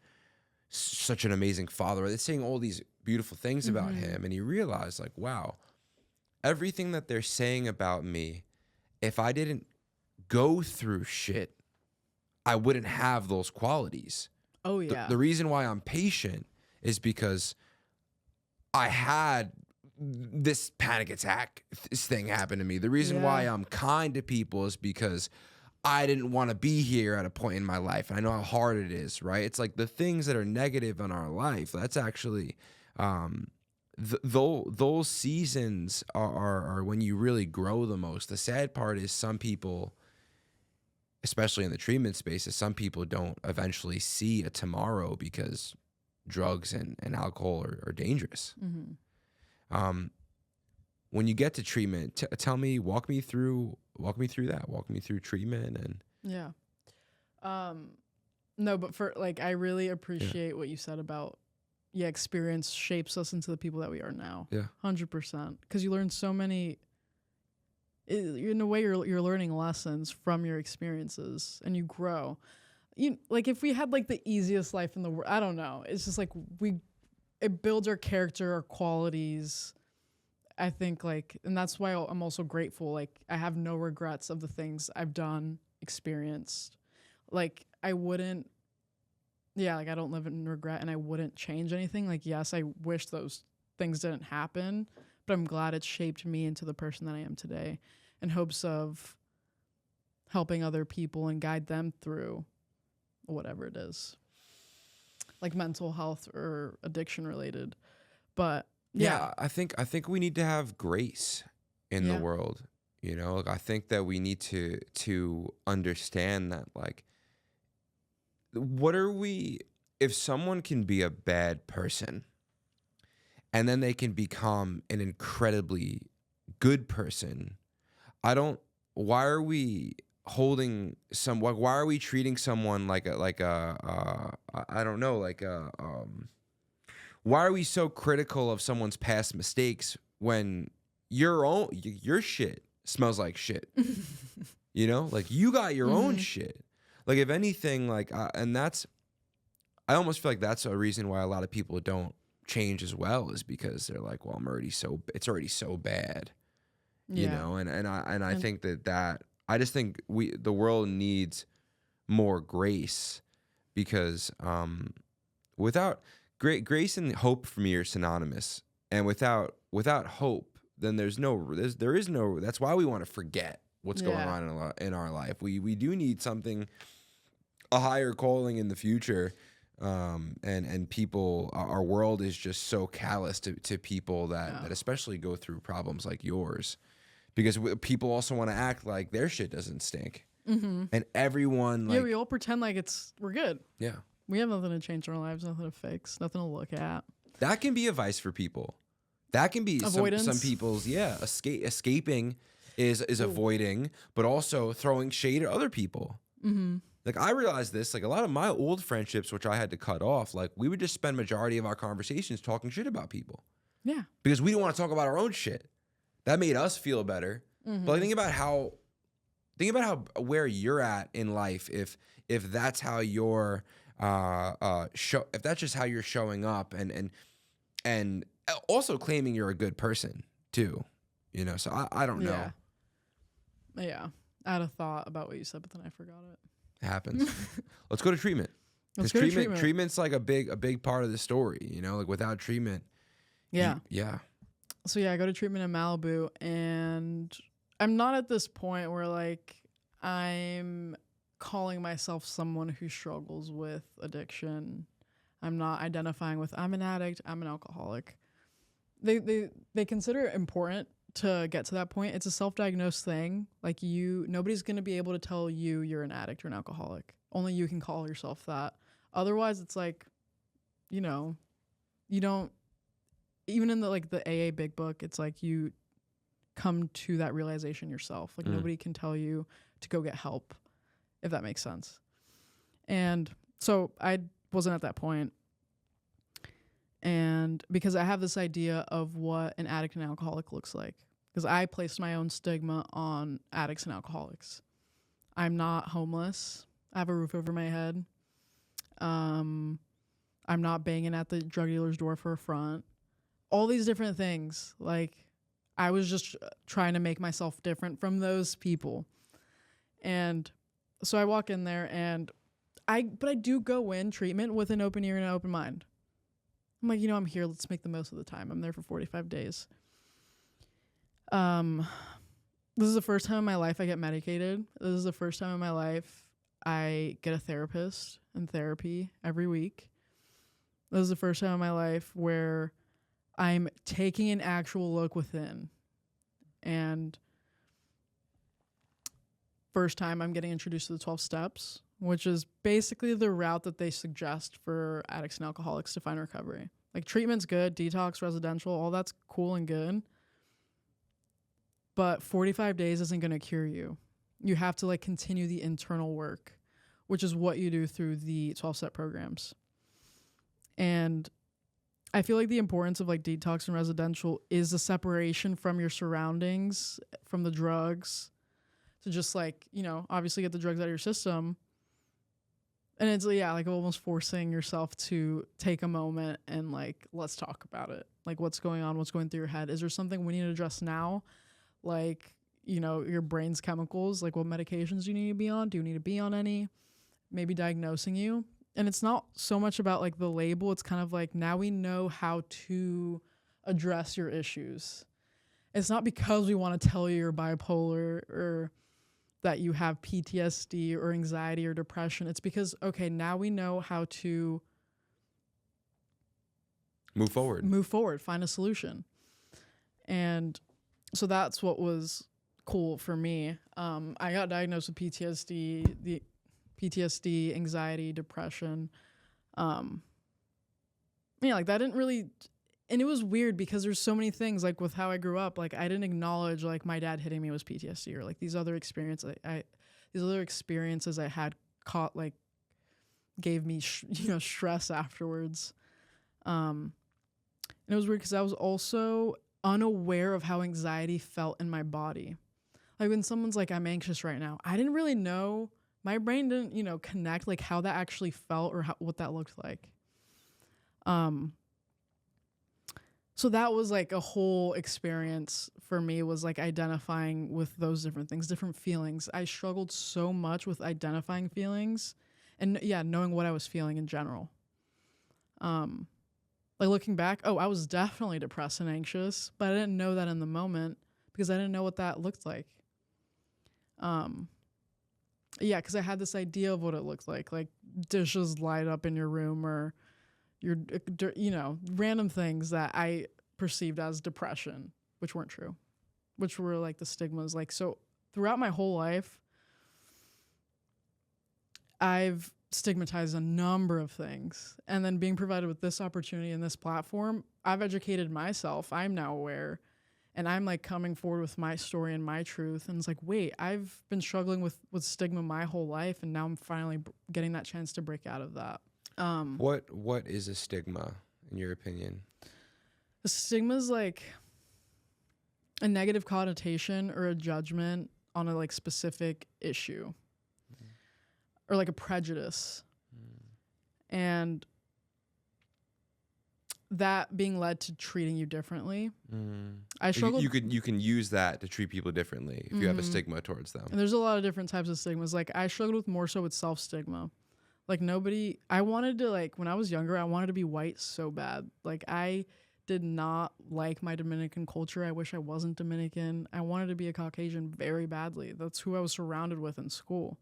such an amazing father. They're saying all these beautiful things about him. And he realized, like, wow, everything that they're saying about me, if I didn't go through shit, I wouldn't have those qualities. Oh, yeah. The reason why I'm patient is because I had this panic attack thing happen to me. The reason why I'm kind to people is because I didn't want to be here at a point in my life. I know how hard it is, right? It's like the things that are negative in our life, that's actually, those seasons are when you really grow the most. The sad part is some people, especially in the treatment spaces, some people don't eventually see a tomorrow because drugs and alcohol are dangerous. When you get to treatment, tell me, walk me through that. Walk me through treatment. And yeah. No, but I really appreciate what you said about, experience shapes us into the people that we are now. Yeah. 100%. Because you learn so many, in a way you're learning lessons from your experiences and you grow. If we had the easiest life in the world, I don't know. It's just it builds our character, our qualities. I think and that's why I'm also grateful. I have no regrets of the things I've done, experienced. I wouldn't, I don't live in regret and I wouldn't change anything. Yes, I wish those things didn't happen, but I'm glad it shaped me into the person that I am today in hopes of helping other people and guide them through whatever it is, mental health or addiction related. But I think we need to have grace in the world. I think that we need to understand that, what are we, if someone can be a bad person and then they can become an incredibly good person, why are we holding why are we treating someone I don't know, why are we so critical of someone's past mistakes when your shit smells like shit? You got your own shit. If anything, and that's, I almost feel like that's a reason why a lot of people don't change as well, is because they're like, well, it's already so bad, and I think that I just think the world needs more grace, because without grace and hope for me are synonymous, and without hope, then there is no. That's why we want to forget what's going on in our life. We do need something, a higher calling in the future, and people. Our world is just so callous to people that especially go through problems like yours, because people also want to act like their shit doesn't stink, and everyone we all pretend we're good. Yeah. We have nothing to change in our lives, nothing to fix, nothing to look at. That can be a vice for people. That can be some people's, escaping is avoiding, but also throwing shade at other people. I realized this, a lot of my old friendships, which I had to cut off, we would just spend majority of our conversations talking shit about people. Yeah. Because we didn't want to talk about our own shit. That made us feel better. But think about where you're at in life, if that's how you're if that's just how you're showing up, and also claiming you're a good person too, so I don't know. I had a thought about what you said, but then I forgot it. It happens. Let's go to treatment. Because treatment's a big part of the story, without treatment. Yeah. So I go to treatment in Malibu, and I'm not at this point where I'm calling myself someone who struggles with addiction. I'm not identifying with I'm an addict, I'm an alcoholic. they consider it important to get to that point. It's a self-diagnosed thing. Like nobody's going to be able to tell you you're an addict or an alcoholic. Only you can call yourself that. Otherwise, it's like, you know, you don't, even in the AA big book, it's like you come to that realization yourself. Like nobody can tell you to go get help, if that makes sense. And so I wasn't at that point. And because I have this idea of what an addict and alcoholic looks like, because I placed my own stigma on addicts and alcoholics. I'm not homeless. I have a roof over my head. I'm not banging at the drug dealer's door for a front. All these different things. Like, I was just trying to make myself different from those people. And so I walk in there and I do go in treatment with an open ear and an open mind. I'm like, I'm here. Let's make the most of the time. I'm there for 45 days. This is the first time in my life I get medicated. This is the first time in my life I get a therapist and therapy every week. This is the first time in my life where I'm taking an actual look within. And first time I'm getting introduced to the 12 steps, which is basically the route that they suggest for addicts and alcoholics to find recovery. Like, treatment's good, detox, residential, all that's cool and good. But 45 days isn't going to cure you. You have to continue the internal work, which is what you do through the 12-step programs. And I feel like the importance of detox and residential is the separation from your surroundings, from the drugs, to just obviously get the drugs out of your system. And it's almost forcing yourself to take a moment and let's talk about it. What's going on? What's going through your head? Is there something we need to address now? Your brain's chemicals, what medications you need to be on? Do you need to be on any? Maybe diagnosing you. And it's not so much about the label. It's kind of now we know how to address your issues. It's not because we want to tell you you're bipolar or that you have PTSD or anxiety or depression. It's because, okay, now we know how to move forward, find a solution. And so that's what was cool for me. I got diagnosed with PTSD, anxiety, depression. That didn't really, and it was weird because there's so many things with how I grew up. I didn't acknowledge my dad hitting me was PTSD or these other experiences. These other experiences I had caught gave me stress afterwards. And it was weird because I was also unaware of how anxiety felt in my body. When someone's I'm anxious right now, I didn't really know. My brain didn't, connect how that actually felt or what that looked like. So that was a whole experience for me, was identifying with those different things, different feelings. I struggled so much with identifying feelings and knowing what I was feeling in general. Looking back, I was definitely depressed and anxious, but I didn't know that in the moment because I didn't know what that looked like. Because I had this idea of what it looked like dishes light up in your room or your, random things that I perceived as depression, which weren't true, which were the stigmas. So throughout my whole life, I've stigmatized a number of things. And then being provided with this opportunity and this platform, I've educated myself. I'm now aware. And I'm coming forward with my story and my truth. And it's wait, I've been struggling with stigma my whole life. And now I'm finally getting that chance to break out of that. What is a stigma, in your opinion? A stigma is a negative connotation or a judgment on a specific issue, or a prejudice. And that being led to treating you differently. I struggled. You can use that to treat people differently if you have a stigma towards them. And there's a lot of different types of stigmas. I struggled with more so with self-stigma. I wanted to, when I was younger, I wanted to be white so bad. I did not like my Dominican culture. I wish I wasn't Dominican. I wanted to be a Caucasian very badly. That's who I was surrounded with in school.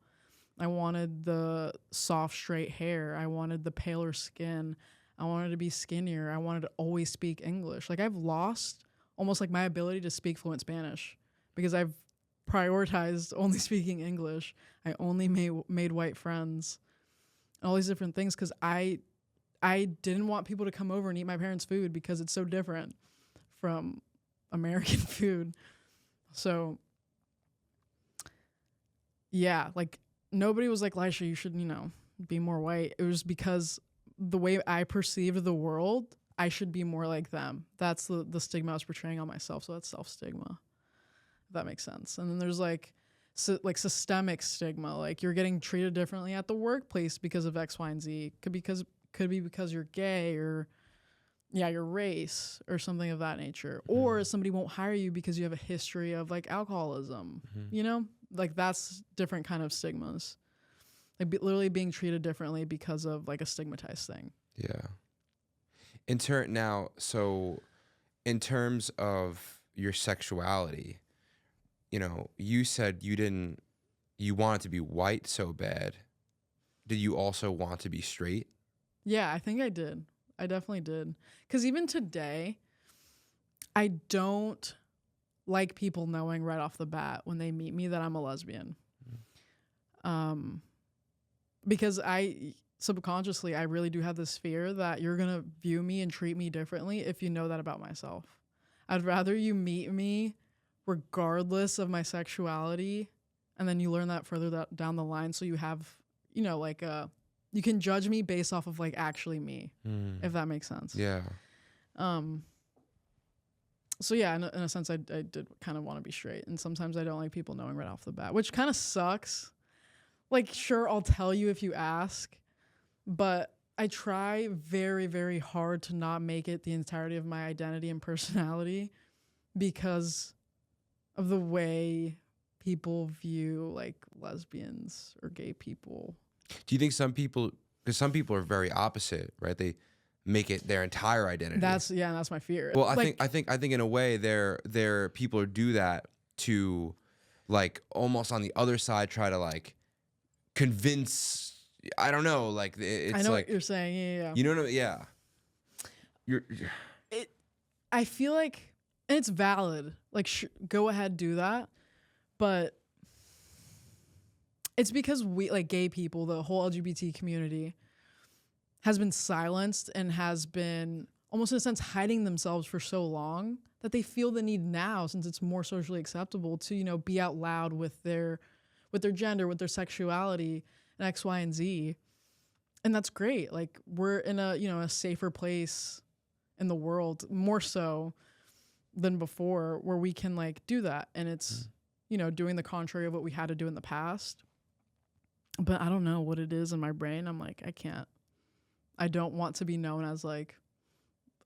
I wanted the soft, straight hair. I wanted the paler skin. I wanted to be skinnier. I wanted to always speak English. Like I've lost almost like my ability to speak fluent Spanish because I've prioritized only speaking English. I only made white friends and all these different things because I didn't want people to come over and eat my parents' food because it's so different from American food. So yeah, like nobody was like, Laisha, you should, be more white. It was because the way I perceived the world, I should be more like them. That's the stigma I was portraying on myself. So that's self-stigma, if that makes sense. And then there's like systemic stigma, like you're getting treated differently at the workplace because of X, Y, and Z. Could be because you're gay or your race or something of that nature. Mm-hmm. Or somebody won't hire you because you have a history of like alcoholism, like that's different kind of stigmas. Like literally being treated differently because of like a stigmatized thing. Yeah. In terms of your sexuality, you said you wanted to be white so bad. Did you also want to be straight? Yeah, I think I did. I definitely did. Because even today, I don't like people knowing right off the bat when they meet me that I'm a lesbian. Because I subconsciously, I really do have this fear that you're going to view me and treat me differently if you know that about myself. I'd rather you meet me regardless of my sexuality, and then you learn that further down the line, so you have, you can judge me based off of like actually me, if that makes sense. Yeah. So yeah, in a sense, I did kind of want to be straight, and sometimes I don't like people knowing right off the bat, which kind of sucks. Like, sure, I'll tell you if you ask, but I try very, very hard to not make it the entirety of my identity and personality because of the way people view like lesbians or gay people. Do you think because some people are very opposite, right? They make it their entire identity. That's my fear. Well, I think in a way there people who do that to like almost on the other side try to like convince, I don't know, like it's I know like what you're saying. Yeah. You know what I mean? Yeah. I feel like, and it's valid. Like, go ahead, do that. But it's because we, like gay people, the whole LGBT community, has been silenced and has been almost in a sense hiding themselves for so long that they feel the need now, since it's more socially acceptable, to be out loud with their gender, with their sexuality, and X, Y, and Z. And that's great. Like we're in a safer place in the world, more so than before, where we can like do that. And it's, doing the contrary of what we had to do in the past. But I don't know what it is in my brain. I'm like, I don't want to be known as like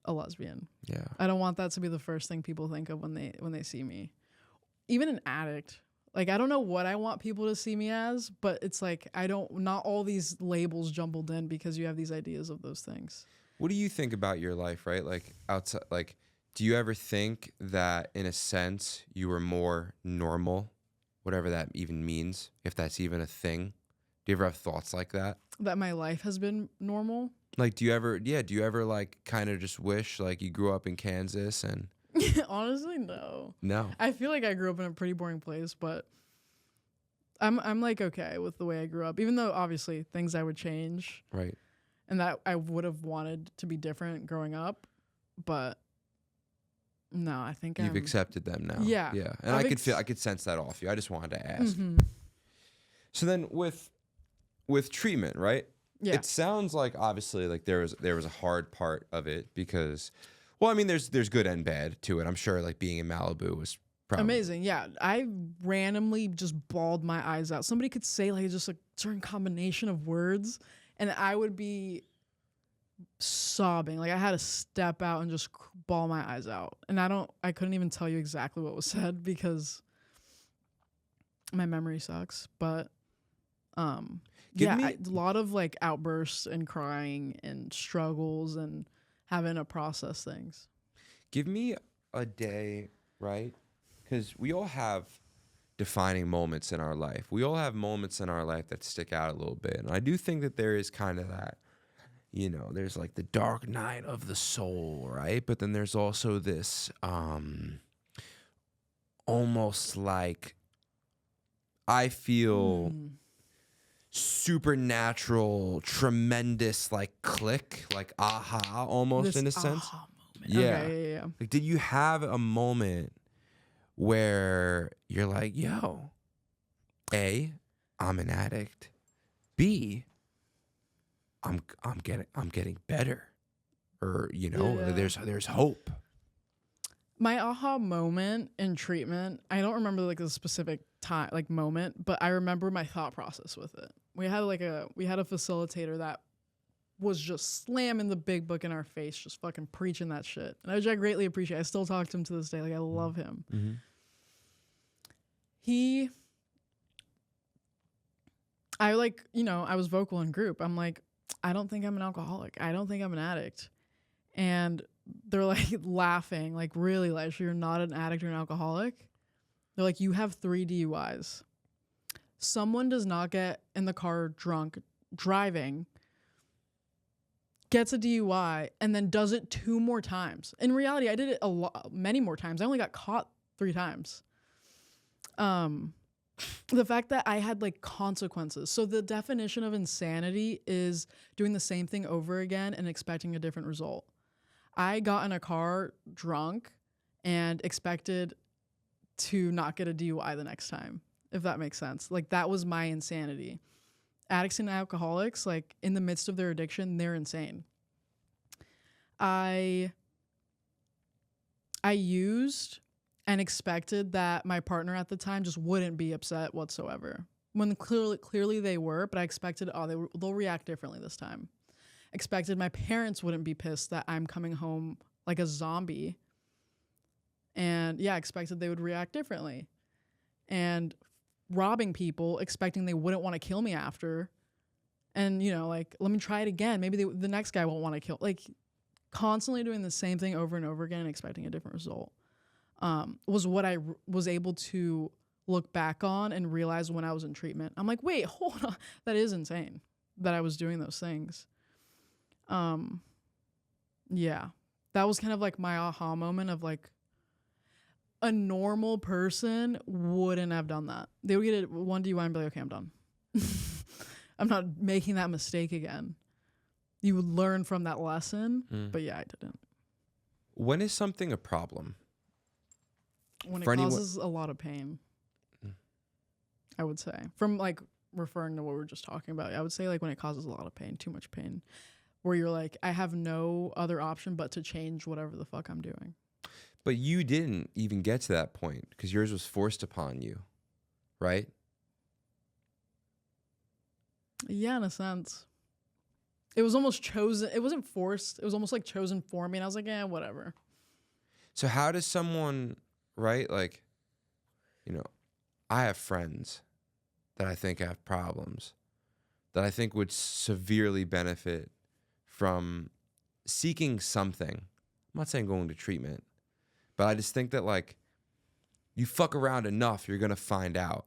a lesbian. Yeah. I don't want that to be the first thing people think of when they see me. Even an addict. Like, I don't know what I want people to see me as, but it's like, not all these labels jumbled in because you have these ideas of those things. What do you think about your life, right? Like outside, like, do you ever think that in a sense you were more normal, whatever that even means, if that's even a thing? Do you ever have thoughts like that? That my life has been normal? Like, do you ever like kind of just wish like you grew up in Kansas and... Honestly, no. No. I feel like I grew up in a pretty boring place, but I'm like okay with the way I grew up, even though obviously things I would change. Right. And that I would have wanted to be different growing up, but no, I think you've accepted them now. Yeah. Yeah. And I could sense that off you. I just wanted to ask. Mm-hmm. So then with treatment, right? Yeah. It sounds like obviously like there was a hard part of it because, well, I mean, there's good and bad to it. I'm sure like being in Malibu was probably amazing. Yeah. I randomly just bawled my eyes out. Somebody could say like just a certain combination of words and I would be sobbing. Like I had to step out and just bawl my eyes out. And I couldn't even tell you exactly what was said because my memory sucks. But a lot of like outbursts and crying and struggles and having to process things. Give me a day, right? Because we all have defining moments in our life. We all have moments in our life that stick out a little bit. And I do think that there is kind of that, you know, there's like the dark night of the soul, right? But then there's also this almost like I feel supernatural, tremendous like click, like aha almost This in a sense. aha moment. Yeah. Okay, yeah. Like, did you have a moment where you're like, yo, A, I'm an addict. B, I'm getting better. Or, you know, Yeah. there's hope. My aha moment in treatment, I don't remember like the specific time, like moment, but I remember my thought process with it. We had a facilitator that was just slamming the big book in our face, just fucking preaching that shit. And which I greatly appreciate. I still talk to him to this day. Like, I love him. Mm-hmm. I was vocal in group. I'm like, I don't think I'm an alcoholic. I don't think I'm an addict. And they're like laughing, like, really, Laisha, you're not an addict or an alcoholic? They're like, you have 3 DUIs. Someone does not get in the car drunk driving, gets a DUI, and then does it 2 more times. In reality, I did it many more times. I only got caught 3 times. The fact that I had like consequences. So the definition of insanity is doing the same thing over again and expecting a different result. I got in a car drunk and expected to not get a DUI the next time, if that makes sense. Like, that was my insanity. Addicts and alcoholics, like, in the midst of their addiction, they're insane. I used and expected that my partner at the time just wouldn't be upset whatsoever. When clearly they were, but I expected, they'll react differently this time. Expected my parents wouldn't be pissed that I'm coming home like a zombie. And yeah, expected they would react differently. And robbing people, expecting they wouldn't want to kill me after. And, you know, like, let me try it again. Maybe the next guy won't want to kill. Like, constantly doing the same thing over and over again and expecting a different result. Was what I was able to look back on and realize when I was in treatment. I'm like, wait, hold on. That is insane that I was doing those things. Yeah, that was kind of like my aha moment of like, a normal person wouldn't have done that. They would get 1 DUI and be like, okay, I'm done. I'm not making that mistake again. You would learn from that lesson, but yeah, I didn't. When is something a problem? When it causes a lot of pain, I would say. From like referring to what we were just talking about, I would say like when it causes a lot of pain, too much pain, where you're like, I have no other option but to change whatever the fuck I'm doing. But you didn't even get to that point because yours was forced upon you, right? Yeah, in a sense. It was almost chosen. It wasn't forced. It was almost like chosen for me. And I was like, yeah, whatever. So how does someone, right? Like, you know, I have friends that I think have problems that I think would severely benefit from seeking something. I'm not saying going to treatment, but I just think that, like, you fuck around enough, you're going to find out.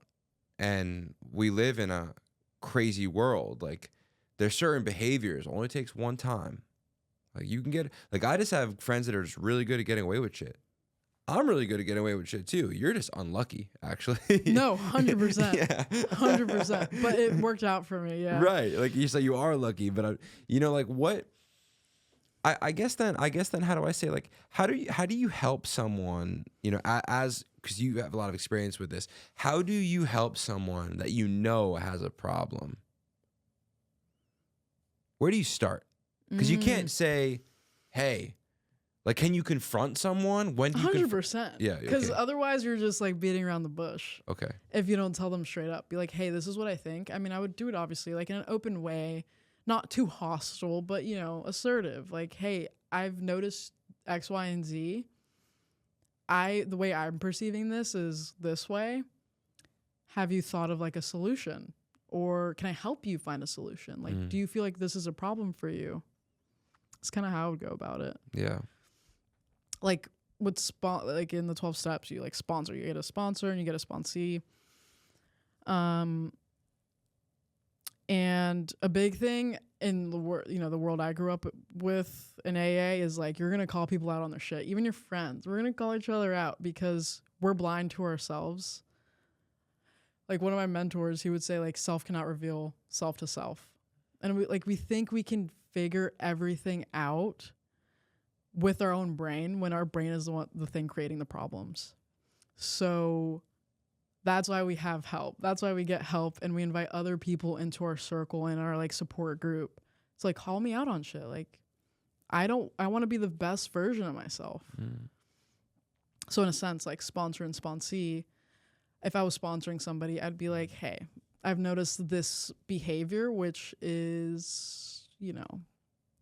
And we live in a crazy world. Like, there's certain behaviors, only takes one time. Like, you can get, like, I just have friends that are just really good at getting away with shit. I'm really good at getting away with shit too. You're just unlucky, actually. No, 100%. Yeah. 100%. But it worked out for me, yeah. Right. Like, you say you are lucky, but you know, like, what, I guess then how do I say, like, how do you help someone, you know, as because you have a lot of experience with this, how do you help someone that you know has a problem? Where do you start? Because you can't say, hey, like, can you confront someone? When do you 100%. Yeah. Because Okay. otherwise you're just like beating around the bush. Okay. If you don't tell them straight up. Be like, hey, this is what I think. I mean, I would do it obviously like in an open way, not too hostile, but, you know, assertive. Like, hey, I've noticed X, Y, and Z. The way I'm perceiving this is this way. Have you thought of like a solution? Or can I help you find a solution? Like, do you feel like this is a problem for you? It's kind of how I would go about it. Yeah. Like with like in the 12 steps, you like sponsor. You get a sponsor and you get a sponsee. And a big thing in the world, the world I grew up with in AA is like, you're going to call people out on their shit. Even your friends, we're going to call each other out because we're blind to ourselves. Like one of my mentors, he would say like, self cannot reveal self to self. And we think we can figure everything out with our own brain when our brain is the thing creating the problems. So that's why we have help. That's why we get help, and we invite other people into our circle and our like support group. It's like, call me out on shit. Like, I want to be the best version of myself. So in a sense, like sponsor and sponsee, if I was sponsoring somebody, I'd be like, hey, I've noticed this behavior, which is,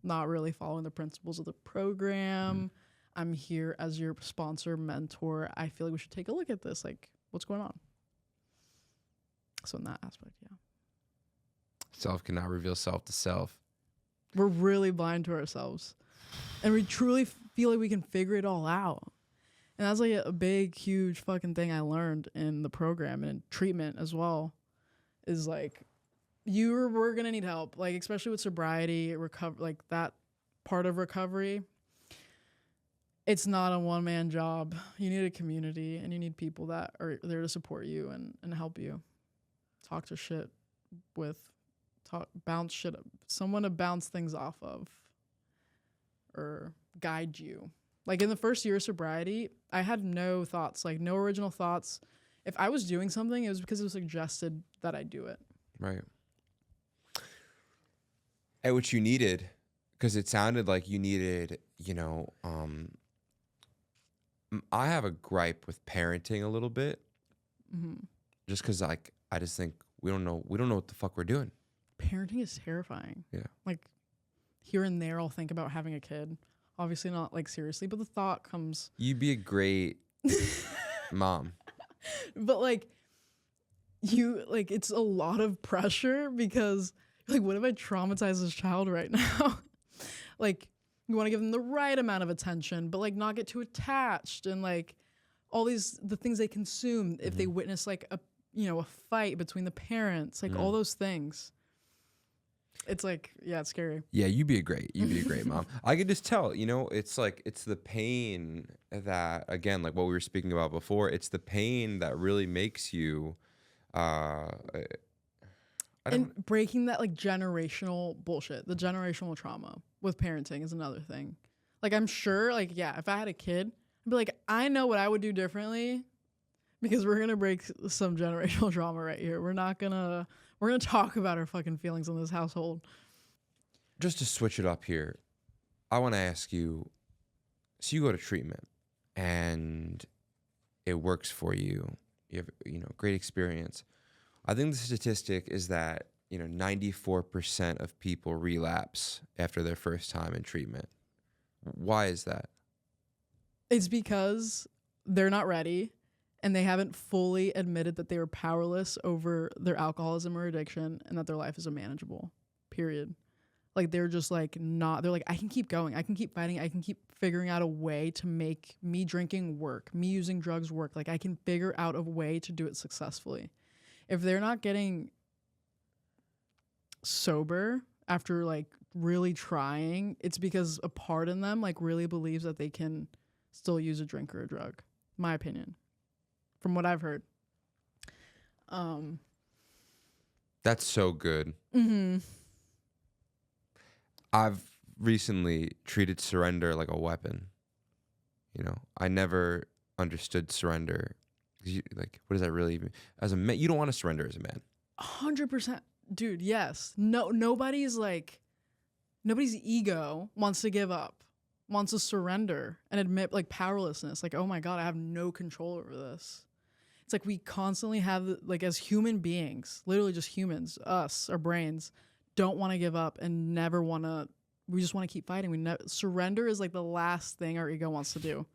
not really following the principles of the program. I'm here as your sponsor, mentor. I feel like we should take a look at this. Like, what's going on? So in that aspect, yeah. Self cannot reveal self to self. We're really blind to ourselves. And we truly feel like we can figure it all out. And that's like a big, huge fucking thing I learned in the program and in treatment as well. Is like, we're going to need help. Like, especially with sobriety, like that part of recovery. It's not a one-man job. You need a community, and you need people that are there to support you and help you. Talk to shit with, bounce shit up. Someone to bounce things off of or guide you. Like in the first year of sobriety, I had no thoughts, like no original thoughts. If I was doing something, it was because it was suggested that I do it. Right. And what you needed, because it sounded like you needed, I have a gripe with parenting a little bit, just because I just think we don't know what the fuck we're doing. Parenting is terrifying. Yeah. Like here and there, I'll think about having a kid. Obviously not like seriously, but the thought comes. You'd be a great mom. But like it's a lot of pressure because like, what if I traumatize this child right now? Like, you want to give them the right amount of attention, but like not get too attached and like all the things they consume if they witness like a fight between the parents, like all those things. It's like, yeah, it's scary. Yeah, you'd be a great mom. I could just tell, it's like, it's the pain that, again, like what we were speaking about before, it's the pain that really makes you, and breaking that like generational bullshit, the generational trauma with parenting is another thing. Like, I'm sure, like, yeah, if I had a kid, I'd be like, I know what I would do differently because we're going to break some generational trauma right here. We're going to talk about our fucking feelings in this household. Just to switch it up here, I want to ask you, so you go to treatment and it works for you. You have, great experience. I think the statistic is that, 94% of people relapse after their first time in treatment. Why is that? It's because they're not ready and they haven't fully admitted that they were powerless over their alcoholism or addiction and that their life is unmanageable, period. Like, they're just like they're like, I can keep going. I can keep fighting. I can keep figuring out a way to make me drinking work, me using drugs work. Like, I can figure out a way to do it successfully. If they're not getting sober after like really trying, it's because a part in them like really believes that they can still use a drink or a drug. My opinion, from what I've heard. That's so good. I've recently treated surrender like a weapon. I never understood surrender. Like, what does that really mean? As a man, you don't want to surrender as a man. 100%. Dude, yes. Nobody's ego wants to give up, wants to surrender and admit like powerlessness. Like, oh my God, I have no control over this. It's like we constantly have, like, as human beings, literally just humans, us, our brains, don't want to give up and never want to, we just want to keep fighting. Surrender is like the last thing our ego wants to do.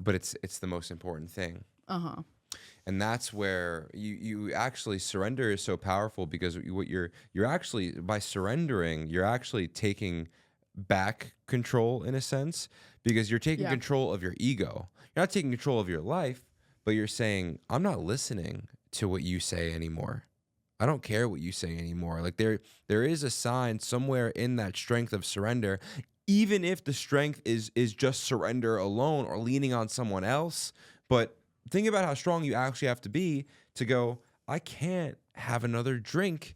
But it's the most important thing. And that's where you actually, surrender is so powerful because what you're actually, by surrendering, you're actually taking back control in a sense, because you're taking control of your ego. You're not taking control of your life, but you're saying, I'm not listening to what you say anymore. I don't care what you say anymore. Like there is a sign somewhere in that strength of surrender, even if the strength is just surrender alone or leaning on someone else. But think about how strong you actually have to be to go, I can't have another drink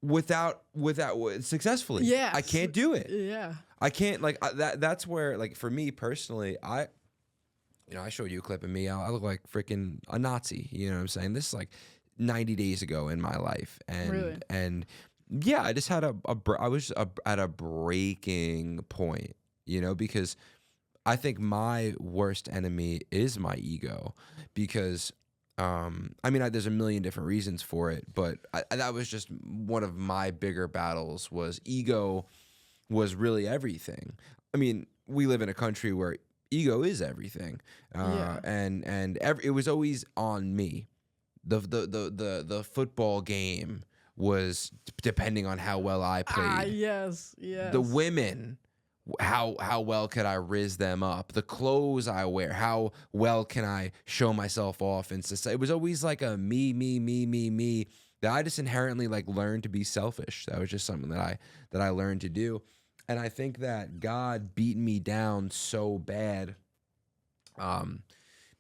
without successfully. I Yes. can't do it. Yeah. I can't that's where, like, for me personally, I showed you a clip of me. I look like freaking a Nazi. You know what I'm saying? This is like 90 days ago in my life, Really? and yeah, I just had I was at a breaking point. Because I think my worst enemy is my ego, because there's a million different reasons for it, but that was just one of my bigger battles. Was ego was really everything. I mean, we live in a country where ego is everything, Yeah. it was always on me. The football game was depending on how well I played. Yes. The Yes. women, how well could I rizz them up? The clothes I wear, how well can I show myself off in society? It was always like a me, that I just inherently like learned to be selfish. That was just something that I learned to do. And I think that God beat me down so bad,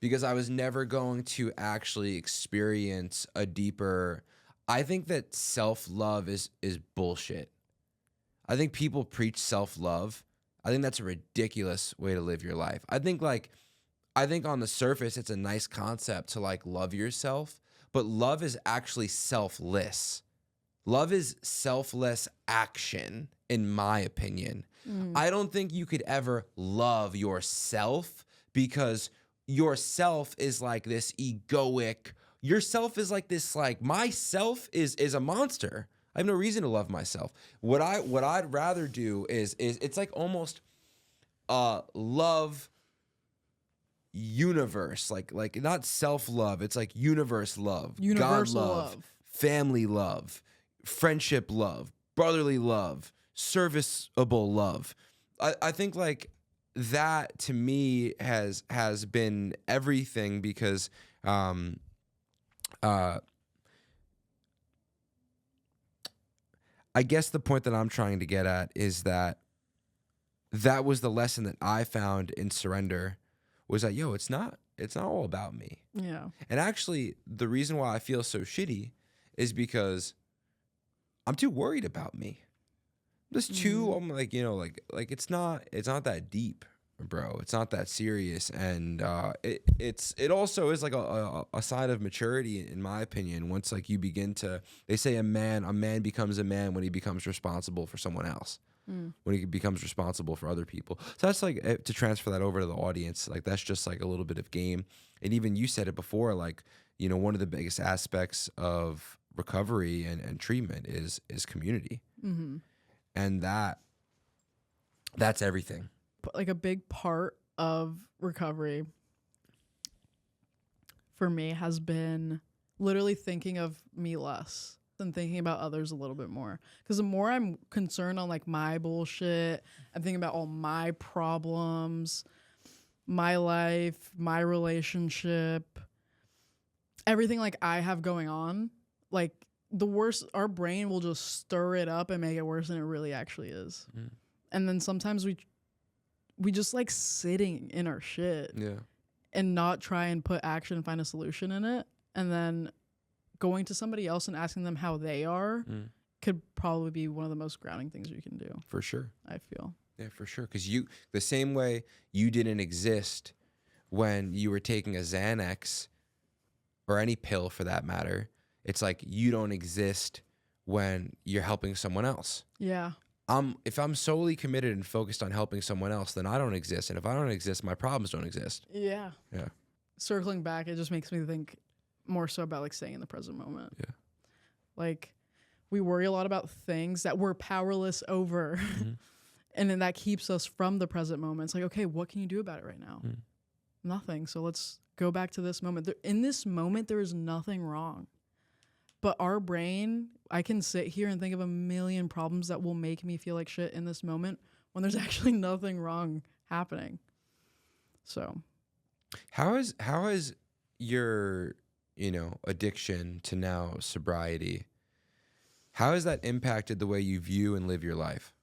because I was never going to actually experience a deeper. I think that self-love is bullshit. I think people preach self-love. I think that's a ridiculous way to live your life. I think on the surface it's a nice concept to like love yourself, but love is actually selfless. Love is selfless action, in my opinion. Mm. I don't think you could ever love yourself, because yourself is like this egoic. Yourself is like this, like, myself is a monster. I have no reason to love myself. What I'd rather do is it's like almost love universe, like not self-love. It's like universe love, Universal God love. family love, friendship love, brotherly love, serviceable love. I think like that to me has been everything, because I guess the point that I'm trying to get at is that was the lesson that I found in surrender, was that, it's not all about me. Yeah. And actually, the reason why I feel so shitty is because I'm too worried about me. I'm like, like it's not that deep, bro. It's not that serious. And it also is like a sign of maturity, in my opinion. Once like you begin to, they say a man becomes a man when he becomes responsible for someone else. When he becomes responsible for other people. So that's like, to transfer that over to the audience, like that's just like a little bit of game. And even you said it before, like, one of the biggest aspects of recovery and treatment is community. Mm-hmm. And that's everything. But like a big part of recovery for me has been literally thinking of me less and thinking about others a little bit more. Because the more I'm concerned on like my bullshit, I'm thinking about all my problems, my life, my relationship, everything like I have going on, like the worst, our brain will just stir it up and make it worse than it really actually is. And then sometimes we just like sitting in our shit and not try and put action and find a solution in it. And then going to somebody else and asking them how they are could probably be one of the most grounding things you can do. For sure. I feel. Yeah, for sure. Because the same way you didn't exist when you were taking a Xanax or any pill for that matter, it's like you don't exist when you're helping someone else. Yeah. If I'm solely committed and focused on helping someone else, then I don't exist. And if I don't exist, my problems don't exist. Yeah. Yeah. Circling back, it just makes me think more so about like staying in the present moment. Yeah. Like we worry a lot about things that we're powerless over. And then that keeps us from the present moment. It's like, okay, what can you do about it right now? Nothing. So let's go back to this moment. In this moment, there is nothing wrong. But our brain, I can sit here and think of a million problems that will make me feel like shit in this moment when there's actually nothing wrong happening. So how is your, addiction to now sobriety How has that impacted the way you view and live your life?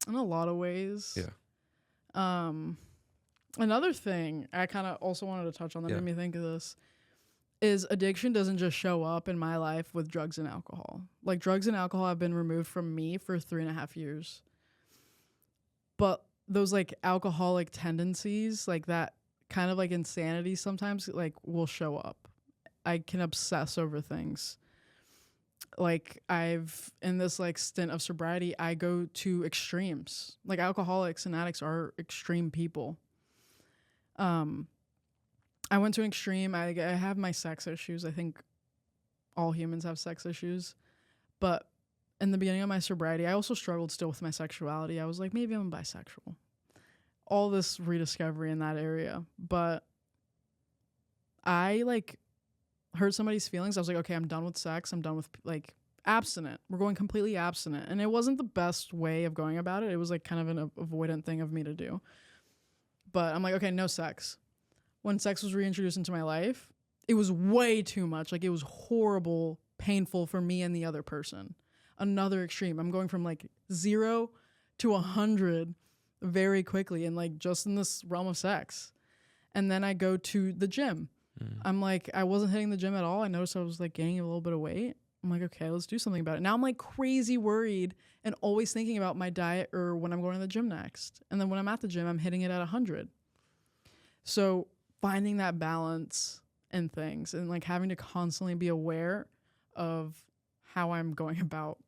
In a lot of ways. Yeah. Another thing I kind of also wanted to touch on that Yeah. made me think of this is addiction doesn't just show up in my life with drugs and alcohol. Like, drugs and alcohol have been removed from me for 3.5 years. But those like alcoholic tendencies, like that kind of like insanity sometimes like will show up. I can obsess over things. Like, in this like stint of sobriety, I go to extremes. Like, alcoholics and addicts are extreme people. I went to an extreme. I have my sex issues. I think all humans have sex issues. But in the beginning of my sobriety, I also struggled still with my sexuality. I was like, maybe I'm bisexual. All this rediscovery in that area. But I like hurt somebody's feelings. I was like, okay, I'm done with sex. I'm done with like abstinent. We're going completely abstinent. And it wasn't the best way of going about it. It was like kind of an avoidant thing of me to do. But I'm like, okay, no sex. When sex was reintroduced into my life, it was way too much. Like, it was horrible, painful for me and the other person. Another extreme. I'm going from like 0 to 100 very quickly, and like just in this realm of sex. And then I go to the gym. I'm like, I wasn't hitting the gym at all. I noticed I was like gaining a little bit of weight. I'm like, okay, let's do something about it. Now I'm like crazy worried and always thinking about my diet or when I'm going to the gym next. And then when I'm at the gym, I'm hitting it at 100. So finding that balance in things and like having to constantly be aware of how I'm going about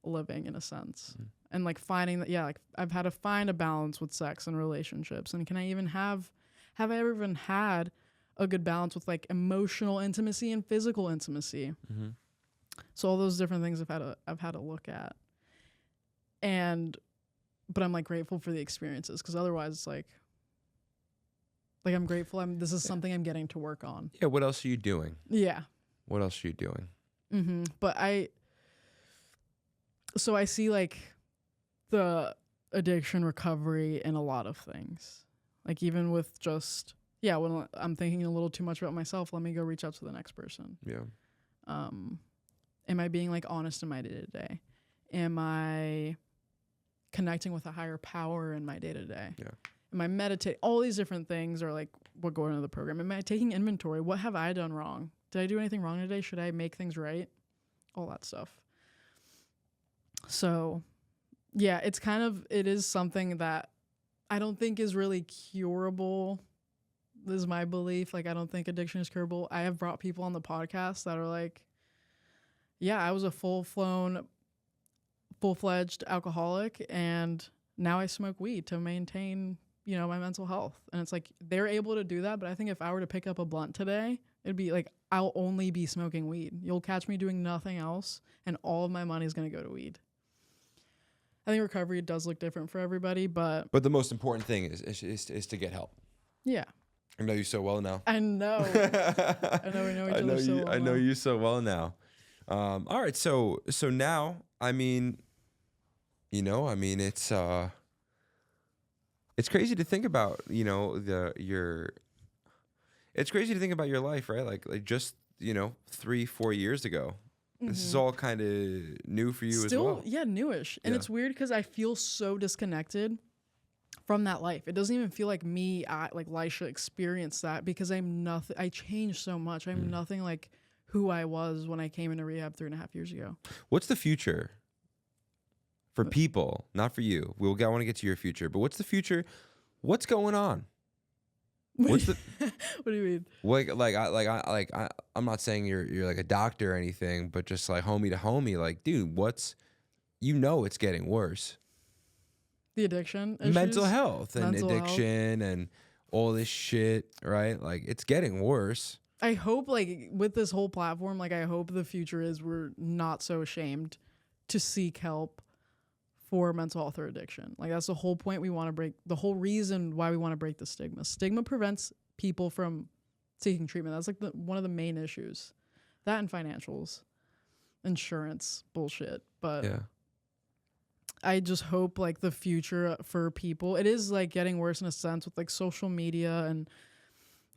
living in a sense. And like finding that, yeah, like I've had to find a balance with sex and relationships. And can I even have I ever even had a good balance with like emotional intimacy and physical intimacy? So all those different things I've had to look at. But I'm like grateful for the experiences, because otherwise it's like I'm grateful. This is something I'm getting to work on. Yeah. What else are you doing? Yeah. What else are you doing? But I see like the addiction recovery in a lot of things. Like, even with just, when I'm thinking a little too much about myself, let me go reach out to the next person. Yeah. Am I being like honest in my day to day? Am I connecting with a higher power in my day to day? Yeah. Am I meditating? All these different things are like what go into the program. Am I taking inventory? What have I done wrong? Did I do anything wrong today? Should I make things right? All that stuff. So, yeah, it is something that I don't think is really curable. This is my belief. Like, I don't think addiction is curable. I have brought people on the podcast that are like, yeah, I was a full-fledged alcoholic, and now I smoke weed to maintain, my mental health. And it's like, they're able to do that. But I think if I were to pick up a blunt today, it'd be like, I'll only be smoking weed. You'll catch me doing nothing else, and all of my money is going to go to weed. I think recovery does look different for everybody, but the most important thing is to get help. Yeah. I know you so well now. I know. I know we know each other so well. I know you so well now. All right, so now, it's crazy to think about, it's crazy to think about your life, right? Like just, 3-4 years ago. This is all kind of new for you as well. Yeah, newish. And it's weird because I feel so disconnected from that life. It doesn't even feel like me, like Laisha experienced that, because I'm nothing. I changed so much. I'm nothing like who I was when I came into rehab 3.5 years ago. What's the future for people? Not for you. I want to get to your future, but what's the future? What's going on? What's the? What do you mean? I'm not saying you're like a doctor or anything, but just like homie to homie, like, dude, it's getting worse. The addiction issues? Mental health and addiction and all this shit, right? Like, it's getting worse. I hope, like, with this whole platform, like, I hope the future is we're not so ashamed to seek help for mental health or addiction. Like, that's the whole point we want to break, the whole reason why we want to break the stigma. Stigma prevents people from seeking treatment. That's like one of the main issues. That and financials, insurance, bullshit. But yeah. I just hope like the future for people, it is like getting worse in a sense with like social media and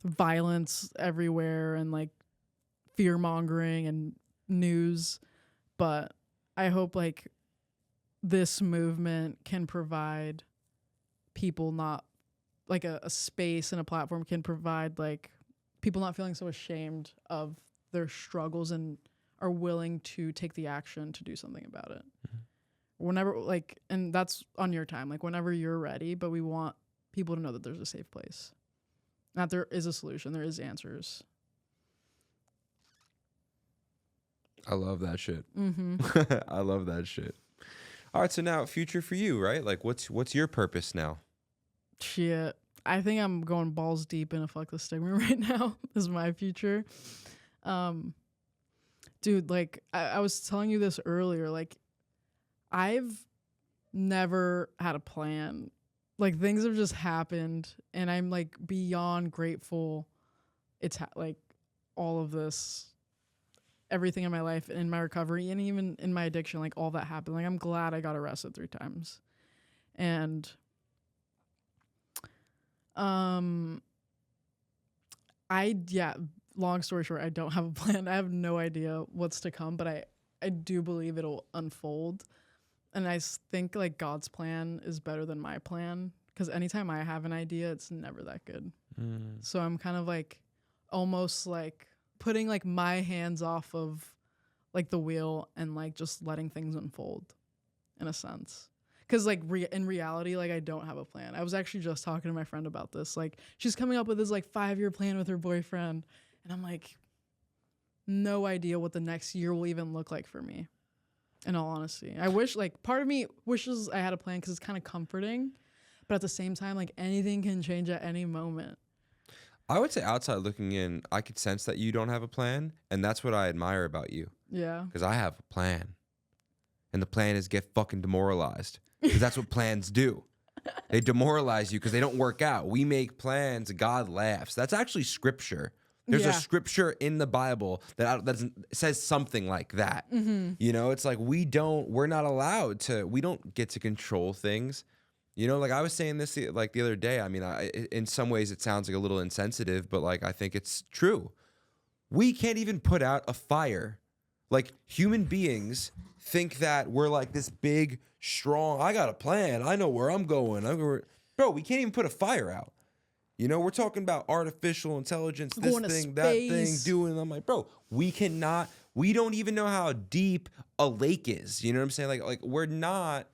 violence everywhere and like fear mongering and news. But I hope like this movement can provide people not like a space and a platform can provide like people not feeling so ashamed of their struggles and are willing to take the action to do something about it. Whenever like, and that's on your time, like whenever you're ready, but we want people to know that there's a safe place, that there is a solution, there is answers. I love that shit. Mm-hmm. I love that shit. All right, so now future for you, right? Like what's your purpose now? Shit. I think I'm going balls deep into fuck the stigma right now is my future. Dude, like I was telling you this earlier, like I've never had a plan. Like things have just happened and I'm like beyond grateful. It's like all of this, everything in my life and in my recovery and even in my addiction, like all that happened. Like I'm glad I got arrested 3 times. And long story short, I don't have a plan. I have no idea what's to come, but I do believe it'll unfold. And I think like God's plan is better than my plan because anytime I have an idea, it's never that good. So I'm kind of like almost like putting like my hands off of like the wheel and like just letting things unfold in a sense. Because like in reality, like I don't have a plan. I was actually just talking to my friend about this. Like she's coming up with this like 5-year plan with her boyfriend. And I'm like, no idea what the next year will even look like for me. In all honesty, I wish like part of me wishes I had a plan because it's kind of comforting. But at the same time, like anything can change at any moment. I would say outside looking in, I could sense that you don't have a plan. And that's what I admire about you. Yeah. Because I have a plan. And the plan is get fucking demoralized. Because that's what plans do. They demoralize you because they don't work out. We make plans. God laughs. That's actually scripture. There's a scripture in the Bible that says something like that. Mm-hmm. You know, it's like we don't get to control things. You know, like I was saying this like the other day. I mean, in some ways it sounds like a little insensitive, but like I think it's true. We can't even put out a fire. Like human beings think that we're like this big, strong, I got a plan. I know where I'm going. Bro, we can't even put a fire out. You know, we're talking about artificial intelligence, this thing, that thing, doing. I'm like, bro, we don't even know how deep a lake is. You know what I'm saying? Like we're not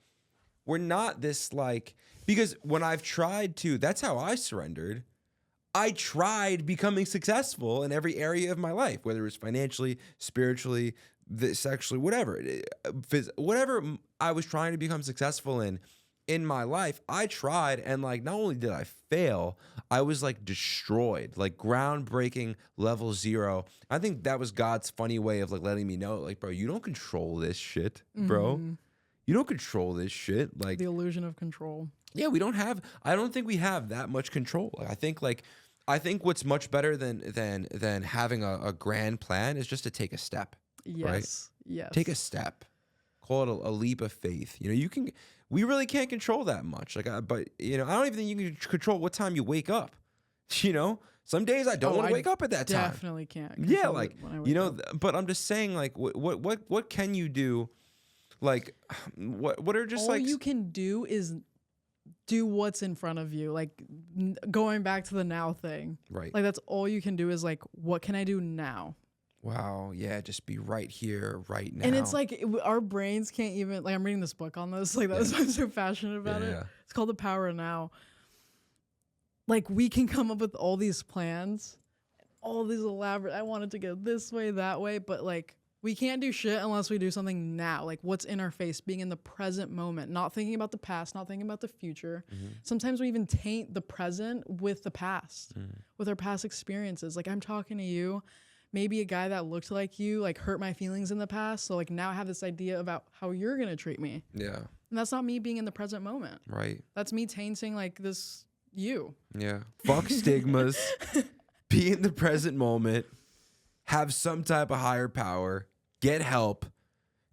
this like, because when I've tried to, that's how I surrendered. I tried becoming successful in every area of my life, whether it was financially, spiritually, sexually, whatever I was trying to become successful in my life, I tried, and like not only did I fail, I was like destroyed, like groundbreaking level 0. I think that was God's funny way of like letting me know, like, bro, you don't control this shit, bro. Mm-hmm. You don't control this shit. Like the illusion of control. Yeah, I don't think we have that much control. Like, I think what's much better than having a grand plan is just to take a step. Yes. Right? Yes. Take a step. Call it a leap of faith. You know, we really can't control that much. Like, but you know, I don't even think you can control what time you wake up. You know, some days I don't want to wake up at that time. Definitely can't. Yeah, like you know, but I'm just saying, like, what can you do? Like, what are just all like you can do is do what's in front of you. Like going back to the now thing. Right. Like that's all you can do is like, what can I do now? Wow. Yeah. Just be right here, right now. And it's like our brains can't even, like I'm reading this book on this. Like that's why I'm so passionate about it. It's called The Power of Now. Like we can come up with all these plans, all these elaborate, I want it to go this way, that way. But like we can't do shit unless we do something now. Like what's in our face, being in the present moment, not thinking about the past, not thinking about the future. Mm-hmm. Sometimes we even taint the present with the past, with our past experiences. Like I'm talking to you, maybe a guy that looked like you, like hurt my feelings in the past. So like now I have this idea about how you're going to treat me. Yeah. And that's not me being in the present moment. Right. That's me tainting like this you. Yeah. Fuck stigmas. Be in the present moment. Have some type of higher power. Get help.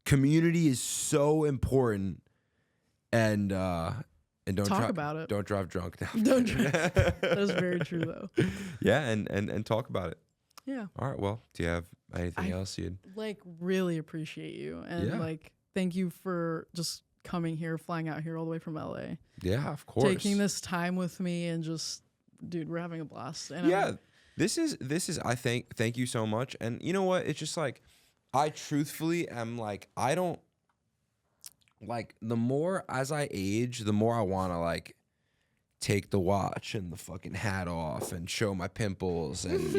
Community is so important. And don't talk about it. Don't drive drunk. Don't drive. That is very true though. Yeah, and talk about it. Yeah. All right. Well, do you have anything I else you'd? like really appreciate you, and Yeah. like thank you for just coming here, flying out here all the way from LA, Yeah, of course. taking this time with me, and just, dude, we're having a blast. And Yeah. This is I thank you so much. And you know what? It's just like I truthfully am like I don't like the more as I age, the more I want to like take the watch and the fucking hat off and show my pimples and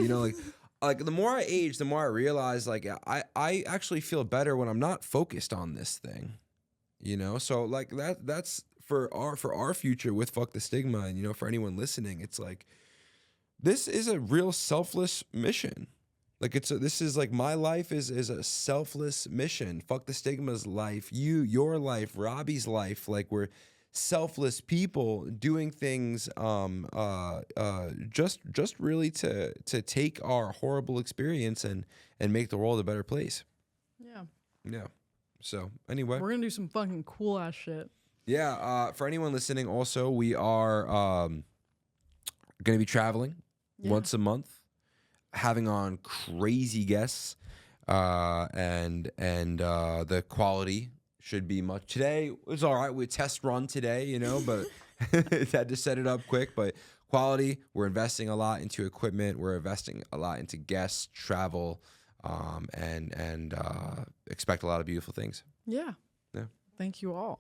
like the more I age, the more I realize like I actually feel better when I'm not focused on this thing. So like that's for our future with Fuck the Stigma, and for anyone listening, it's like this is a real selfless mission. Like this is like my life is a selfless mission. Fuck the Stigma's life, your life, Robbie's life. Like we're selfless people doing things just really to take our horrible experience and make the world a better place. yeah, Yeah. So anyway, we're gonna do some fucking cool ass shit. yeah. For anyone listening, also we are going to be traveling once a month, having on crazy guests, and the quality should be much. Today was all right. We test run today, but had to set it up quick. But quality, we're investing a lot into equipment. We're investing a lot into guests, travel, and expect a lot of beautiful things. Yeah. Yeah. Thank you all.